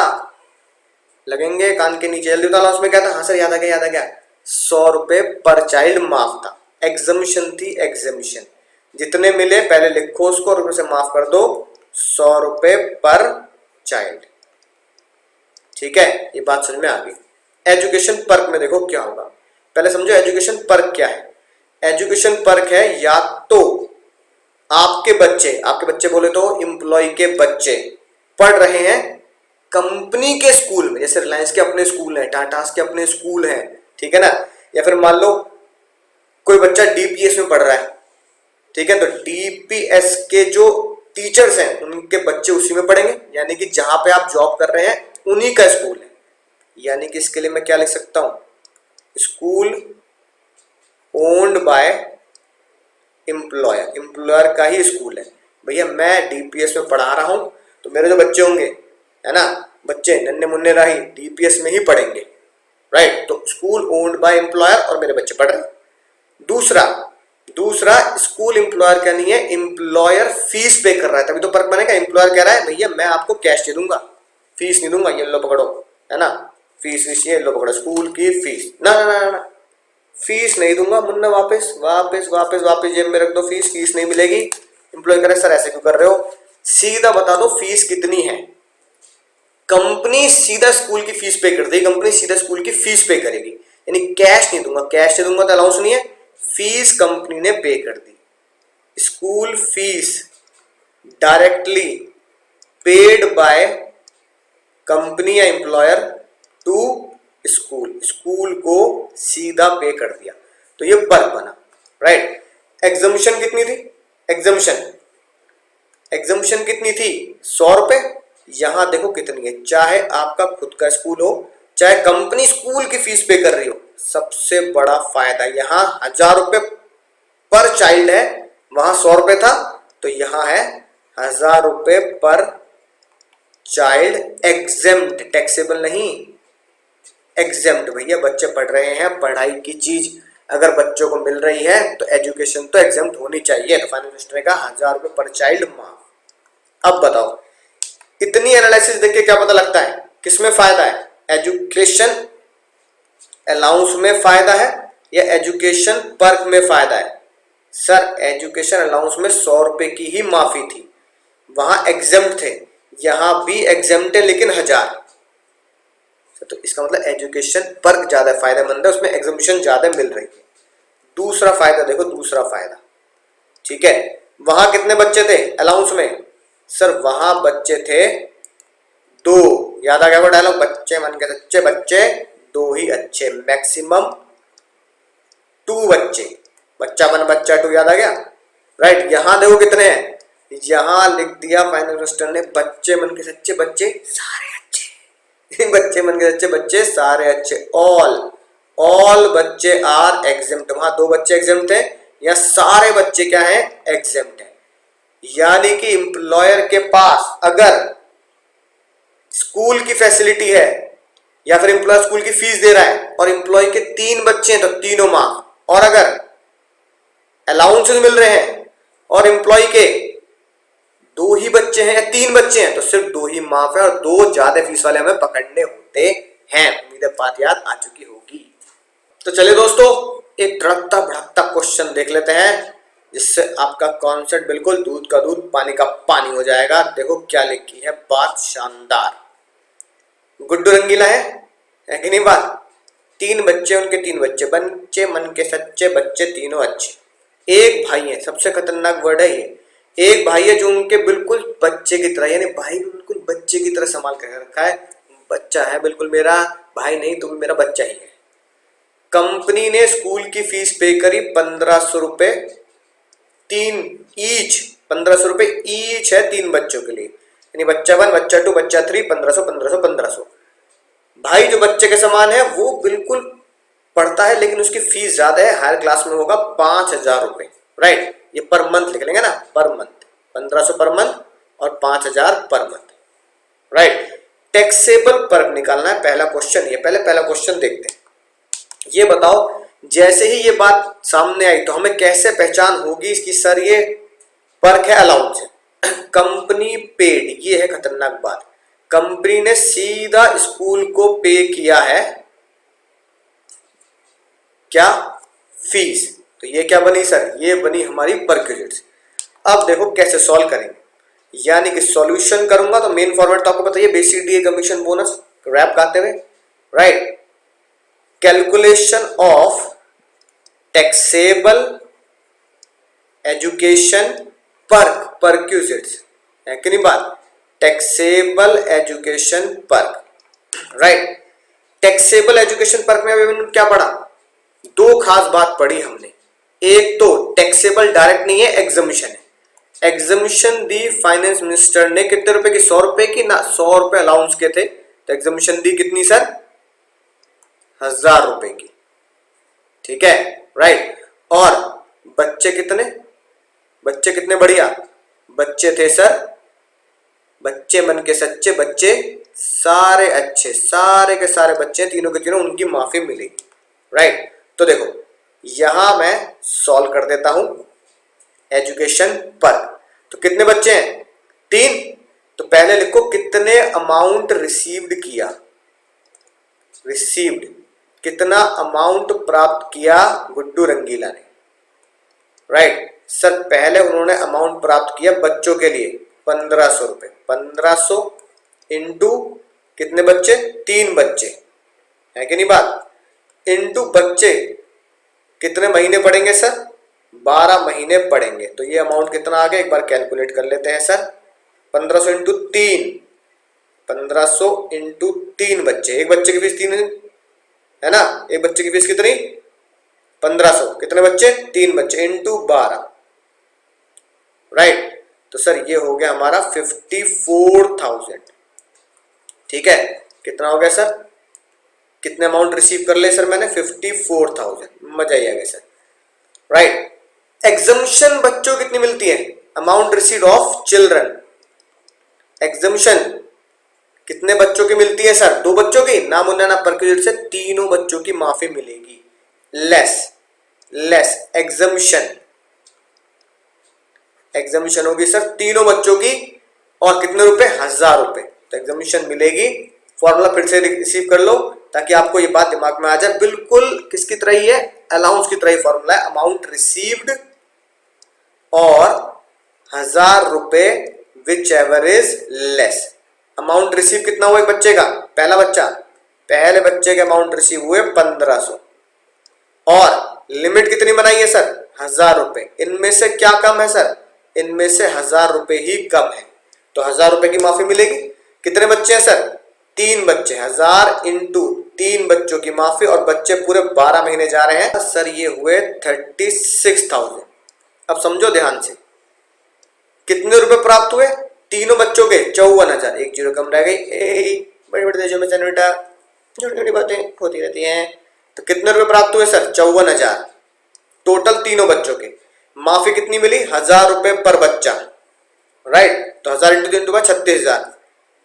लगेंगे कान के नीचे, जल्दी बताओ, अलाउंस में क्या था। हाँ सर याद आ गया, 100 रुपए पर चाइल्ड माफ था, एग्जामिशन थी, एग्जामिशन, जितने मिले पहले लिखो उसको और उसे माफ कर दो, 100 रुपए पर चाइल्ड, ठीक है, ये बात समझ में आ गई। एजुकेशन पर्क में देखो क्या होगा, पहले समझो एजुकेशन पर्क क्या है। एजुकेशन पर्क है या तो आपके बच्चे बोले तो एम्प्लॉय के बच्चे पढ़ रहे हैं कंपनी के स्कूल में, जैसे रिलायंस के अपने स्कूल हैं, टाटास के अपने स्कूल हैं, ठीक है ना, या फिर मान लो कोई बच्चा डीपीएस में पढ़ रहा है, ठीक है, तो डीपीएस के जो टीचर्स हैं उनके बच्चे उसी में पढ़ेंगे, यानी कि जहां पे आप जॉब कर रहे हैं उन्हीं का स्कूल है। यानी कि इसके लिए मैं क्या लिख सकता हूं, स्कूल ओन्ड बाय एम्प्लॉयर का ही स्कूल है। भैया मैं डीपीएस में पढ़ा रहा हूं तो मेरे जो बच्चे होंगे, है ना, बच्चे नन्हे मुन्ने राही डीपीएस में ही पढ़ेंगे, राइट, तो स्कूल ओन्ड बाय एम्प्लॉयर और मेरे बच्चे पढ़ रहे हैं। दूसरा स्कूल एम्प्लॉयर का नहीं है, एम्प्लॉयर फीस पे कर रहा है, तभी तो पर्क बनेगा। एम्प्लॉयर कह रहा है भैया मैं आपको कैश दे दूंगा, फीस नहीं दूंगा, ये लो पकड़ो, है ना, फीस ये लो पकड़ो, स्कूल की फीस, ना फीस नहीं दूंगा मुन्ना, वापस जेब में रख दो, फीस नहीं मिलेगी। एम्प्लॉय करे सर ऐसे क्यों कर रहे हो, सीधा बता दो फीस कितनी है, कंपनी सीधा स्कूल की फीस पे कर देगी, कंपनी सीधा स्कूल की फीस पे करेगी, यानी कैश नहीं दूंगा तो अलाउंस नहीं है, फीस कंपनी ने पे कर दी। School fees directly paid by company या एम्प्लॉयर टू स्कूल को सीधा पे कर दिया, तो ये पर्क बना, राइट। एग्जामिशन कितनी थी, एग्जामिशन कितनी थी, 100 रुपए। यहां देखो कितनी है, चाहे आपका खुद का स्कूल हो चाहे कंपनी स्कूल की फीस पे कर रही हो, सबसे बड़ा फायदा यहाँ 1000 रुपए पर चाइल्ड है, वहां 100 रुपए था, तो यहां है 1000 रुपए पर चाइल्ड, एग्जेम्प्ट, टैक्सेबल नहीं, एग्जेम्प्ट। भैया बच्चे पढ़ रहे हैं, पढ़ाई की चीज अगर बच्चों को मिल रही है तो एजुकेशन तो एग्जेम्प्ट होनी चाहिए, तो फाइनेंस मिनिस्टर ने कहा 1000 रुपए पर चाइल्ड माफ। अब बताओ इतनी एनालिसिस देख के क्या पता लगता है किसमें फायदा है, एजुकेशन अलाउंस में फायदा है या एजुकेशन पर्क में फायदा है। सर एजुकेशन अलाउंस में 100 रुपए की ही माफी थी, वहां एग्जेम्प्ट थे, यहां भी एग्जेम्प्ट है लेकिन 1000, तो इसका मतलब एजुकेशन पर ज्यादा फायदेमंद है, उसमें एग्जामिशन ज्यादा मिल रही है। दूसरा फायदा देखो, दूसरा फायदा, ठीक है, वहां कितने बच्चे थे अलाउंस में? सर वहां बच्चे थे 2। याद आ गया वो डायलॉग, बच्चे मन के सच्चे बच्चे 2 ही अच्छे, मैक्सिमम 2 बच्चे, बच्चा 1 बच्चा 2, याद आ गया, राइट। यहां देखो कितने हैं, यहां लिख दिया फाइनल मिनिस्टर ने, बच्चे मन के सच्चे बच्चे सारे अच्छे बच्चे मन के सच्चे बच्चे सारे अच्छे, ऑल बच्चे आर एग्जेम्प्ट। वहां 2 बच्चे एग्जेम्प्ट थे, या सारे बच्चे क्या हैं? एग्जेम्प्ट है। यानी कि एम्प्लॉयर के पास अगर स्कूल की फैसिलिटी है, या फिर एम्प्लॉयर स्कूल की फीस दे रहा है और एम्प्लॉय के 3 बच्चे हैं तो तीनों माफ, और अगर अलाउंसेस मिल रहे हैं और एम्प्लॉय के 2 ही बच्चे हैं या 3 बच्चे हैं तो सिर्फ 2 ही माफ है, और 2 ज्यादा फीस वाले हमें पकड़ने होते हैं। उम्मीद है बात याद आ चुकी होगी। तो चलिए दोस्तों, एक तड़कता भड़कता क्वेश्चन देख लेते हैं, जिससे आपका कॉन्सेप्ट बिल्कुल दूध का दूध पानी का पानी हो जाएगा। देखो क्या लिखी है बात, शानदार, गुड्डू रंगीला है कि नहीं बात। 3 बच्चे, उनके 3 बच्चे, बच्चे मन के सच्चे बच्चे तीनों अच्छे। एक भाई है, सबसे खतरनाक वर्ड है ये, एक भाई है जो उनके बिल्कुल बच्चे की तरह, यानी भाई बिल्कुल बच्चे की तरह संभाल कर रखा है, बच्चा है बिल्कुल मेरा भाई नहीं तो भी मेरा बच्चा ही है। कंपनी ने स्कूल की फीस पे करी 1500 रुपए, 3 ईच, 1500 रुपए ईच है 3 बच्चों के लिए, यानी बच्चा 1 बच्चा 2 बच्चा 3, 1500 1500 1500। भाई जो बच्चे के समान है वो बिल्कुल पढ़ता है लेकिन उसकी फीस ज्यादा है, हायर क्लास में होगा 5000 रुपए, राइट। ये पर मंथ लिख लेंगे ना, पर मंथ 1500 पर मंथ और 5000 पर मंथ, राइट। टैक्सेबल पर निकालना है, पहला क्वेश्चन ये, पहला क्वेश्चन देखते हैं। ये बताओ, जैसे ही ये बात सामने आई तो हमें कैसे पहचान होगी इसकी? सर ये पर्क है, अलाउंस है, कंपनी पेड, ये है खतरनाक बात, कंपनी ने सीधा स्कूल को पे किया है क्या? फीस। तो ये क्या बनी सर? ये बनी हमारी परक्यूजिट्स। अब देखो कैसे सॉल्व करेंगे, यानी कि सॉल्यूशन करूंगा तो मेन फॉर्मेट तो आपको बताइए, basic DA commission bonus rap गाते हुए, right. Calculation of taxable education perk, perquisites है कि नहीं बात, taxable education perk, right. Taxable education perk में अभी क्या पढ़ा? 2 खास बात पढ़ी हमने। एक तो टैक्सेबल डायरेक्ट नहीं है, एग्जामिशन है। एग्जामिशन दी फाइनेंस मिनिस्टर ने कितने रुपए की? 100 रुपए की ना, 100 रुपए अलाउंस के थे, तो एग्जामिशन दी कितनी सर? 1000 रुपए की, ठीक है, राइट। और बच्चे कितने? बच्चे कितने? बढ़िया बच्चे थे सर, बच्चे मन के सच्चे बच्चे सारे अच्छे, सारे के सारे बच्चे तीनों के तीनों, उनकी माफी मिलेगी, राइट। तो देखो यहां मैं सॉल्व कर देता हूं एजुकेशन पर। तो कितने बच्चे हैं? 3। तो पहले लिखो कितने अमाउंट रिसीव्ड किया, रिसीव्ड कितना अमाउंट प्राप्त किया गुड्डू रंगीला ने, राइट। सर पहले उन्होंने अमाउंट प्राप्त किया बच्चों के लिए 1500 रुपए, 1500 इंटू कितने बच्चे? 3 बच्चे है कि नहीं बात, इंटू बच्चे कितने महीने पढ़ेंगे सर? 12 महीने पढ़ेंगे। तो ये अमाउंट कितना आ गया, एक बार कैलकुलेट कर लेते हैं सर। 1500 इंटू 3, 1500 इंटू 3 बच्चे, एक बच्चे की फीस 3 है ना, एक बच्चे की फीस कितनी? 1500, कितने बच्चे? 3 बच्चे इंटू 12, राइट। तो सर ये हो गया हमारा 54,000, ठीक है। कितना हो गया सर? कितने अमाउंट रिसीव कर ले सर मैंने? 54,000, मजा ही आ गया सर, राइट। एग्जम्पशन बच्चों कितनी मिलती है? Amount receive of children, exemption कितने बच्चों की मिलती है सर? 2 बच्चों की, ना मुन्ना ना परक्यूजिट से तीनों बच्चों की माफी मिलेगी, लेस एग्जम्पशन, एग्जम्पशन होगी सर तीनों बच्चों की, और कितने रुपए? 1000 रुपए। तो एग्जम्पशन मिलेगी, फॉर्मूला फिर से रिसीव कर लो ताकि आपको ये बात दिमाग में आ जाए, बिल्कुल किसकी तरह ही है? अलाउंस की तरह ही फॉर्मूला है, अमाउंट रिसीव्ड और 1000 रुपए which ever is less. Amount receive कितना हुआ एक बच्चे का? पहला बच्चा पहले बच्चे के अमाउंट रिसीव हुए 1500 और लिमिट कितनी बनाई है सर 1000 रुपए। इनमें से क्या कम है सर, इनमें से 1000 रुपए ही कम है, तो 1000 रुपए की माफी मिलेगी। कितने बच्चे हैं सर, 3 बच्चे, 1000 इंटू 3 बच्चों की माफी और बच्चे पूरे 12 महीने जा रहे हैं सर, ये हुए 36,000। अब समझो ध्यान से, कितने रुपए प्राप्त हुए तीनों बच्चों के 54,000। एक जीरो कम रह गई, बड़े बड़े देशों में बेटा छोटी छोटी बातें होती रहती हैं। तो कितने रुपए प्राप्त हुए सर 54,000 टोटल तीनों बच्चों के। माफी कितनी मिली 1000 रुपए पर बच्चा, राइट। तो 1000 इंटू 3 तो 36,000,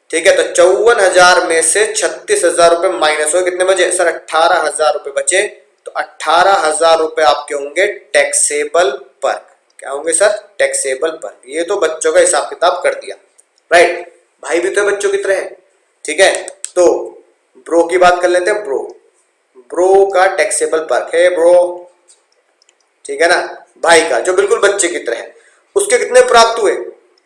ठीक है। तो 54,000 में से 36,000 रुपए माइनस हुए, कितने बचे सर 18,000 रुपए बचे। तो 18,000 रुपए आपके होंगे टैक्सेबल पर। क्या होंगे सर टैक्सेबल पर। ये तो बच्चों का हिसाब किताब कर दिया, राइट। भाई भी तो बच्चों की तरह है, ठीक है। तो ब्रो की बात कर लेते हैं। ब्रो का टैक्सेबल पर है ब्रो, ठीक है ना। भाई का जो बिल्कुल बच्चे की तरह है, उसके कितने प्राप्त हुए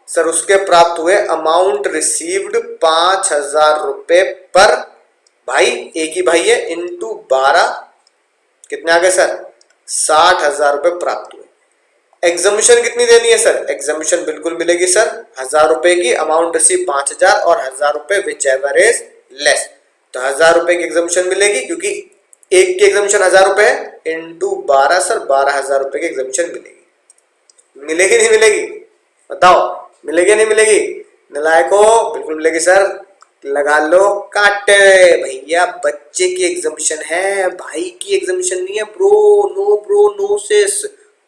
सर, उसके प्राप्त हुए अमाउंट रिसीव्ड 5,000 रुपए पर भाई, एक ही भाई है, इंटू 12 कितने आ गए सर 60,000 रुपए प्राप्त हुए। एग्जामिशन कितनी देनी है सर, एग्जामिशन बिल्कुल मिलेगी सर 1000 रुपए की, अमाउंट रिसीव 5,000 और 1000 रुपए विच एवर इज लेस। तो 1000 रुपए की एग्जामिशन मिलेगी क्योंकि एक की एग्जामिशन 1000 रुपए है, इंटू 12 सर 12,000 रुपए की एग्जामिशन मिलेगी। मिलेगी नहीं मिलेगी बताओ, मिलेगी नहीं मिलेगी नलायको, बिल्कुल मिलेगी सर। लगा लो काटे भैया, बच्चे की एग्जामिशन है, भाई की एग्जामिशन नहीं है ब्रो नो सेस,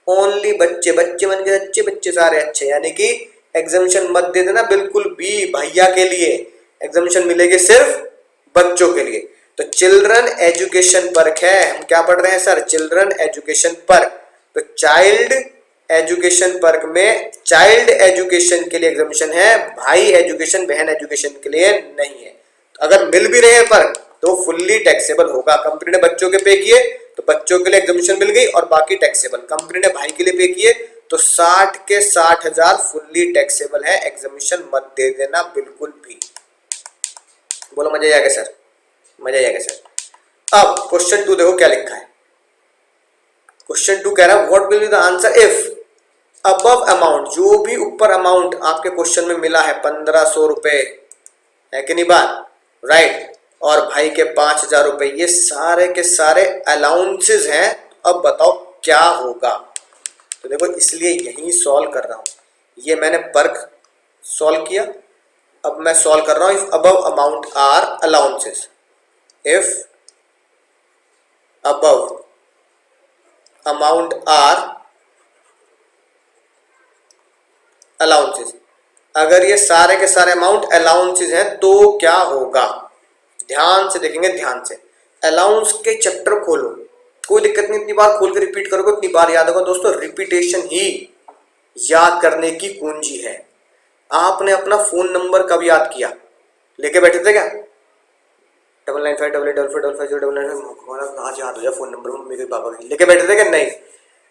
ओनली बच्चे। बच्चे बन गए अच्छे, बच्चे सारे अच्छे, यानी कि एग्जामिशन मत दे देना बिल्कुल भी भैया के लिए, एग्जामिशन मिलेगी सिर्फ बच्चों के लिए। तो चिल्ड्रन एजुकेशन पर्क है, हम क्या पढ़ रहे हैं सर चिल्ड्रन एजुकेशन पर्क। तो चाइल्ड एजुकेशन पर्क में चाइल्ड एजुकेशन के लिए एग्जामिशन है, भाई एजुकेशन बहन एजुकेशन के लिए नहीं है। तो अगर मिल भी रहे हैं पर्क तो फुल्ली टैक्सेबल होगा। कंपनी ने बच्चों के पे किए तो बच्चों के लिए एग्जामिशन मिल गई और बाकी टैक्सेबल। कंपनी ने भाई के लिए पे किए तो 60 के 60,000 फुल्ली टैक्सेबल है, एग्जामिशन मत दे देना बिल्कुल भी। बोलो मजा आएगा सर, मजा आएगा सर। अब क्वेश्चन 2 देखो क्या लिखा है। क्वेश्चन 2 कह रहा है what will be the answer if above amount, जो भी ऊपर अमाउंट आपके क्वेश्चन में मिला है 1500 रुपए है कि नहीं बात, राइट। और भाई के 5,000 रुपए, ये सारे के सारे अलाउंसेस हैं। अब बताओ क्या होगा। तो देखो इसलिए यही सॉल्व कर रहा हूं, ये मैंने पर्क सॉल्व किया, अब मैं सॉल्व कर रहा हूं if above amount are allowances. If above amount are allowances, अगर ये सारे के सारे अमाउंट अलाउंसेस हैं तो क्या होगा। ध्यान से देखेंगे, ध्यान से। अलाउंस के चैप्टर खोलो, कोई दिक्कत नहीं, इतनी बार खोल के रिपीट करोगे इतनी बार याद होगा। दोस्तों रिपीटेशन ही याद करने की कुंजी है। आपने अपना फोन नंबर कब याद किया, लेके बैठे थे क्या 9958885509 आज याद हो जाए फोन नंबर मम्मी के पापा के, लेके बैठे थे क्या नहीं।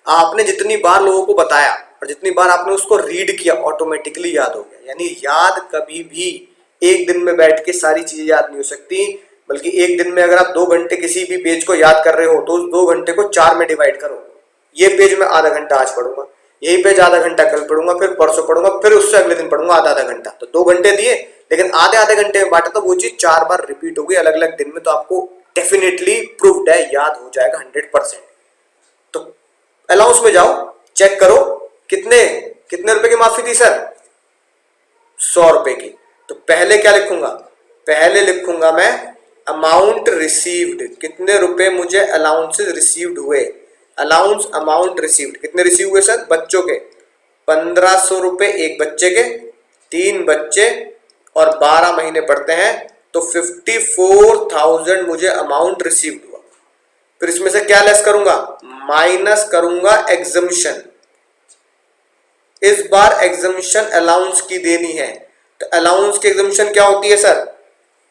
आपने जितनी बार लोगों को बताया और जितनी बार आपने उसको रीड किया ऑटोमेटिकली याद हो गया। यानी याद कभी भी एक दिन में बैठ के सारी चीजें याद नहीं हो सकती, बल्कि एक दिन में अगर आप 2 घंटे किसी भी पेज को याद कर रहे हो तो उस 2 घंटे को 4 में डिवाइड करो। ये पेज में आधा घंटा आज पढ़ूंगा, यही पेज आधा घंटा कल पढ़ूंगा, फिर परसों पढ़ूंगा, फिर उससे अगले दिन पढ़ूंगा आधा घंटा। तो 2 घंटे दिए, लेकिन आधे घंटे में बांटा तो वो चीज 4 बार रिपीट होगी अलग अलग दिन में, तो आपको डेफिनेटली प्रूव्ड है याद हो जाएगा 100%। तो अलाउंस में जाओ, चेक करो कितने रुपए की माफी थी सर 100 रुपए की। तो पहले क्या लिखूंगा, पहले लिखूंगा मैं अमाउंट रिसीव्ड, कितने रुपए मुझे अलाउंसेस रिसीव्ड हुए। अलाउंस अमाउंट रिसीव्ड, कितने रिसीव हुए सर बच्चों के 1500 रुपए एक बच्चे के, 3 बच्चे और 12 महीने पढ़ते हैं, तो 54,000 मुझे अमाउंट रिसीव्ड हुआ। फिर इसमें से क्या लेस करूंगा, माइनस करूंगा एग्जामिशन। इस बार एग्जामिशन अलाउंस की देनी है, तो अलाउंस की एग्जामिशन क्या होती है सर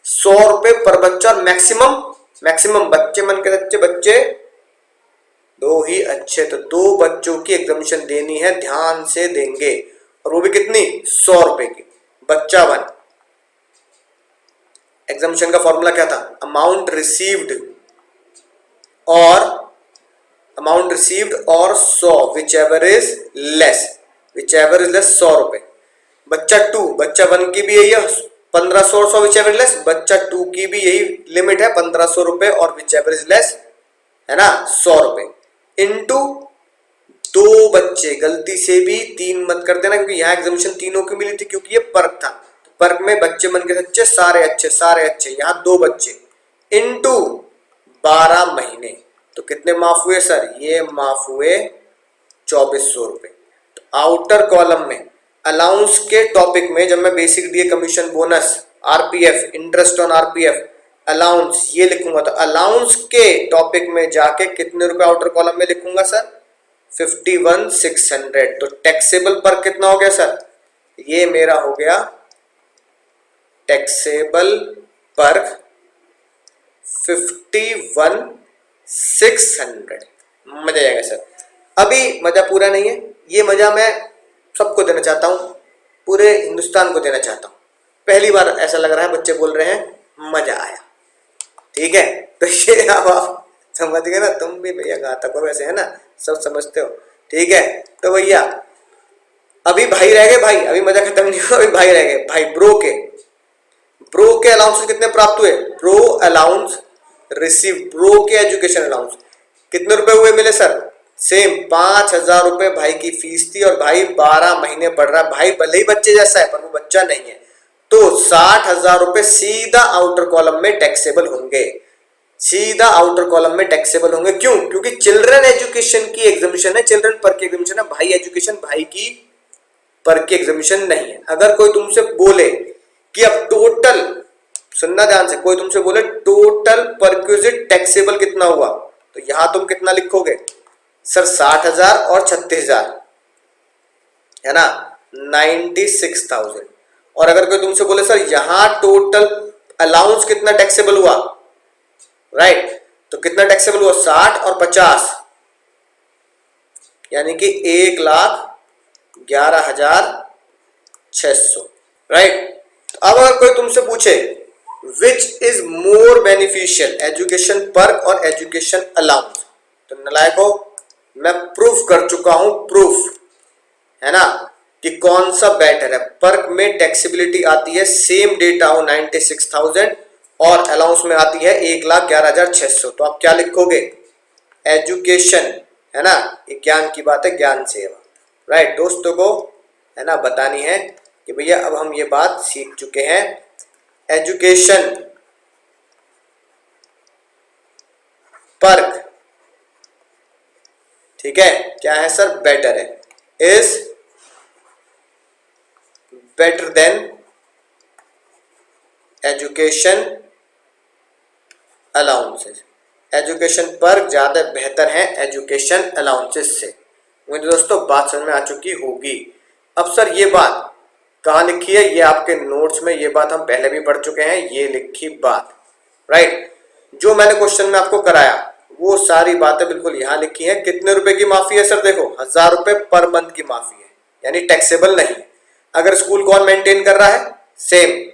100 रुपए पर बच्चा, और मैक्सिमम बच्चे मन के सच्चे बच्चे 2 ही अच्छे, तो 2 बच्चों की एग्जामिशन देनी है, ध्यान से देंगे, और वो भी कितनी 100 रुपए की। बच्चा 1 एग्जामिशन का फॉर्मूला क्या था? अमाउंट रिसीव्ड और 100 विच एवर इज लेस 100 रुपए। बच्चा 2, बच्चा 1 की भी यही है 1500 और 100 विच एवर लेस, बच्चा 2 की भी यही लिमिट है 1500 रुपए और विच एवर इज लेस है ना 100 रुपए इनटू 2 बच्चे, गलती से भी 3 मत कर देना क्योंकि यहाँ एग्जामिशन तीनों की मिली थी क्योंकि ये पर्क था। तो पर्क में बच्चे मन के सच्चे सारे अच्छे, यहाँ 2 बच्चे इनटू 12 महीने। तो कितने माफ हुए सर? ये माफ हुए 2400 रुपए। तो आउटर कॉलम में अलाउंस के टॉपिक में जब मैं basic DA commission bonus RPF interest on RPF allowance ये लिखूंगा तो अलाउंस के टॉपिक में जाके कितने रुपए आउटर कॉलम में लिखूंगा सर? 51,600। तो टैक्सेबल पर कितना हो गया सर? ये मेरा हो गया टैक्सेबल पर 51,600। मजा आएगा सर। अभी मजा पूरा नहीं है, ये मजा मैं सबको देना चाहता हूं, पूरे हिंदुस्तान को देना चाहता हूं। पहली बार ऐसा लग रहा है बच्चे बोल रहे हैं मजा आया। ठीक है, तो ये अब आप समझ गए ना, तुम भी भैया घातक हो वैसे है ना, सब समझते हो। ठीक है, तो भैया अभी भाई रह गए, भाई अभी मजा खत्म नहीं हुआ, अभी भाई रह गए। भाई ब्रो के अलाउंस कितने प्राप्त हुए? ब्रो अलाउंस रिसीव, ब्रो के एजुकेशन अलाउंस कितने रुपए हुए मिले सर? सेम 5000 रुपए भाई की फीस थी और भाई 12 महीने पढ़ रहा है। भाई भले ही बच्चे जैसा है पर वो बच्चा नहीं है। तो 60,000 रुपए सीधा आउटर कॉलम में टैक्सेबल होंगे, सीधा आउटर कॉलम में टैक्सेबल होंगे। क्यों? क्योंकि चिल्ड्रन एजुकेशन की एग्जामिशन है, चिल्ड्रन पर की एग्जामिशन है, भाई एजुकेशन भाई की पर की एग्जामिशन नहीं है। अगर कोई तुमसे बोले कि अब टोटल, सुनना ध्यान से, कोई तुमसे बोले टोटल परक्विजिट टैक्सेबल कितना हुआ, तो यहां तुम कितना लिखोगे सर? 60,000 और 36,000 है ना, 96,000। और अगर कोई तुमसे बोले सर यहां टोटल अलाउंस कितना टैक्सेबल हुआ, राइट, तो कितना टैक्सेबल हुआ? 60 और 50 यानी कि 1,11,600, राइट। तो अब अगर कोई तुमसे पूछे which is more beneficial, education perk और एजुकेशन अलाउंस, तो नलायको मैं प्रूफ कर चुका हूं, प्रूफ है ना, कि कौन सा बेटर है। पर्क में टैक्सेबिलिटी आती है सेम डेटा हो 96,000 और अलाउंस में आती है 1,11,600। तो आप क्या लिखोगे? एजुकेशन, है ना, ये ज्ञान की बात है, ज्ञान सेवा, राइट। दोस्तों को है ना बतानी है कि भैया अब हम ये बात सीख चुके हैं, एजुकेशन पर्क, ठीक है, क्या है सर? बेटर है, is better than education allowances. Education perk ज्यादा बेहतर है एजुकेशन अलाउंसेस से। मुझे दोस्तों बात समझ में आ चुकी होगी। अब सर ये बात कहाँ लिखी है? ये आपके नोट्स में, ये बात हम पहले भी पढ़ चुके हैं, ये लिखी बात, राइट। जो मैंने क्वेश्चन में आपको कराया वो सारी बातें बिल्कुल यहाँ लिखी हैं। कितने रुपए की माफी है सर? देखो 1000 रुपए पर मंथ की माफी है, यानी टैक्सेबल नहीं है। अगर स्कूल कौन मेंटेन कर रहा है? Same,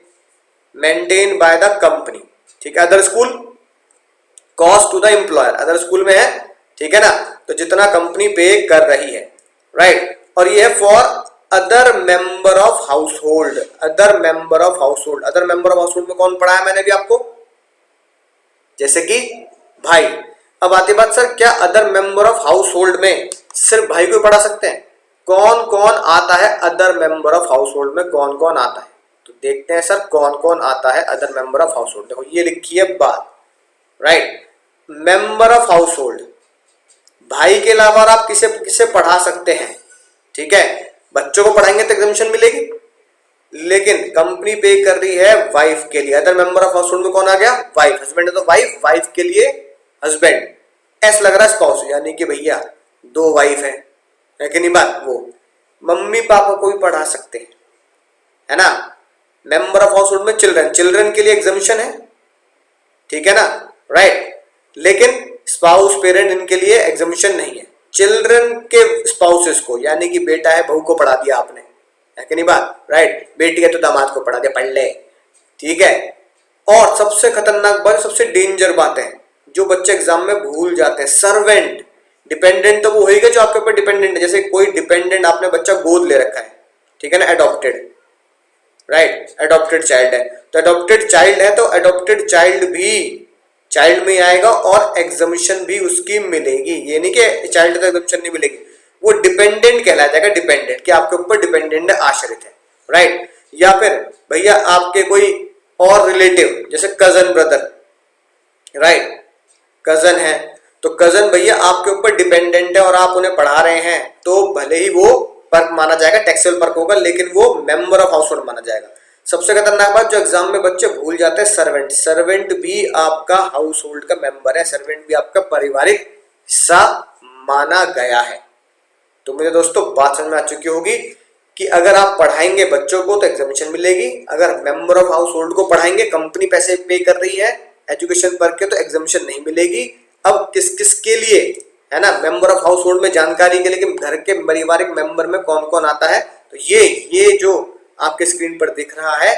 maintain by the company, ठीक है। Other school cost to the employer, other school में है, ठीक है ना, तो जितना कंपनी पे कर रही है, राइट। और ये है for other member of house hold, other member of house hold. Other member of house hold में कौन पढ़ाया मैंने भी आपको? जैसे कि भाई। अब आती बात सर, क्या other member of house hold में सिर्फ भाई को पढ़ा सकते हैं? कौन कौन आता है other member of house hold में? कौन कौन आता है तो देखते हैं सर, कौन कौन आता है other member of house hold. देखो ये लिखी है बात, right. Member of house hold, भाई के अलावा आप किसे किसे पढ़ा सकते हैं, ठीक है। बच्चों को पढ़ाएंगे तो एग्जामिशन मिलेगी, लेकिन कंपनी पे कर रही है वाइफ के लिए। Other member of house hold में कौन आ गया? वाइफ। हस्बैंड है तो वाइफ, वाइफ के लिए हस्बैंड। ऐसा लग रहा है स्पाउस, यानी कि भैया 2 वाइफ है कि नहीं बात? वो मम्मी पापा को भी पढ़ा सकते हैं, है ना। मेंबर ऑफ हाउस होल्ड में चिल्ड्रन, चिल्ड्रन के लिए एग्जामिशन है, ठीक है ना, राइट। लेकिन स्पाउस पेरेंट इनके लिए एग्जामिशन नहीं है। चिल्ड्रन के स्पाउसेस को, यानी कि बेटा है बहू को पढ़ा दिया आपने, है कि नहीं बात, राइट। बेटी है तो दामाद को पढ़ा दिया, पढ़ ले, ठीक है। और सबसे खतरनाक बात, सबसे डेंजर बात है जो बच्चे एग्जाम में भूल जाते हैं, सर्वेंट। डिपेंडेंट तो वो होगा जो आपके ऊपर डिपेंडेंट है, जैसे कोई डिपेंडेंट आपने बच्चा गोद ले रखा है, ठीक है ना, एडॉप्टेड, राइट, एडॉप्टेड चाइल्ड है, तो एडॉप्टेड चाइल्ड है तो एडॉप्टेड चाइल्ड भी चाइल्ड में आएगा और एग्जामिशन भी उसकी मिलेगी। ये नहीं कि चाइल्ड तो एग्जामिशन नहीं मिलेगी, वो डिपेंडेंट कहलाया जाएगा, डिपेंडेंट कि आपके ऊपर डिपेंडेंट है, आश्रित है, राइट। या फिर भैया आपके कोई और रिलेटिव जैसे कजन ब्रदर, राइट, कजन है, तो कजन भैया आपके ऊपर डिपेंडेंट है और आप उन्हें पढ़ा रहे हैं, तो भले ही वो पर्क माना जाएगा, टैक्सेबल पर्क होगा, लेकिन वो मेंबर ऑफ हाउस होल्ड माना जाएगा। सबसे खतरनाक बात जो एग्जाम में बच्चे भूल जाते हैं, सर्वेंट। सर्वेंट भी आपका हाउस होल्ड का मेंबर है, सर्वेंट भी आपका पारिवारिक हिस्सा माना गया है। तो मेरे दोस्तों बात समझ में आ चुकी होगी कि अगर आप पढ़ाएंगे बच्चों को तो एग्जामिनेशन मिलेगी, अगर मेंबर ऑफ हाउस होल्ड को पढ़ाएंगे, कंपनी पैसे पे कर रही है एजुकेशन पर के, तो एग्जामिनेशन नहीं मिलेगी। अब किस किस के लिए है ना, मेंबर ऑफ हाउस होल्ड में जानकारी के लिए कि घर के पारिवारिक मेंबर में कौन कौन आता है, तो ये जो आपके स्क्रीन पर दिख रहा है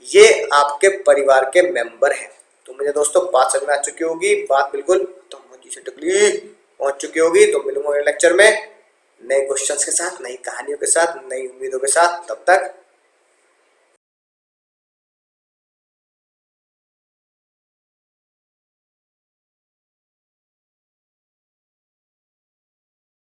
ये आपके परिवार के मेंबर हैं। तो मेरे दोस्तों बात समझ में आ चुकी होगी, बात बिल्कुल तो मुझे से टकली पहुंच चुकी होगी। तो मिलूंगा अगले लेक्चर में नए क्वेश्चंस के साथ, नई कहानियों के साथ, नई उम्मीदों के साथ। तब तक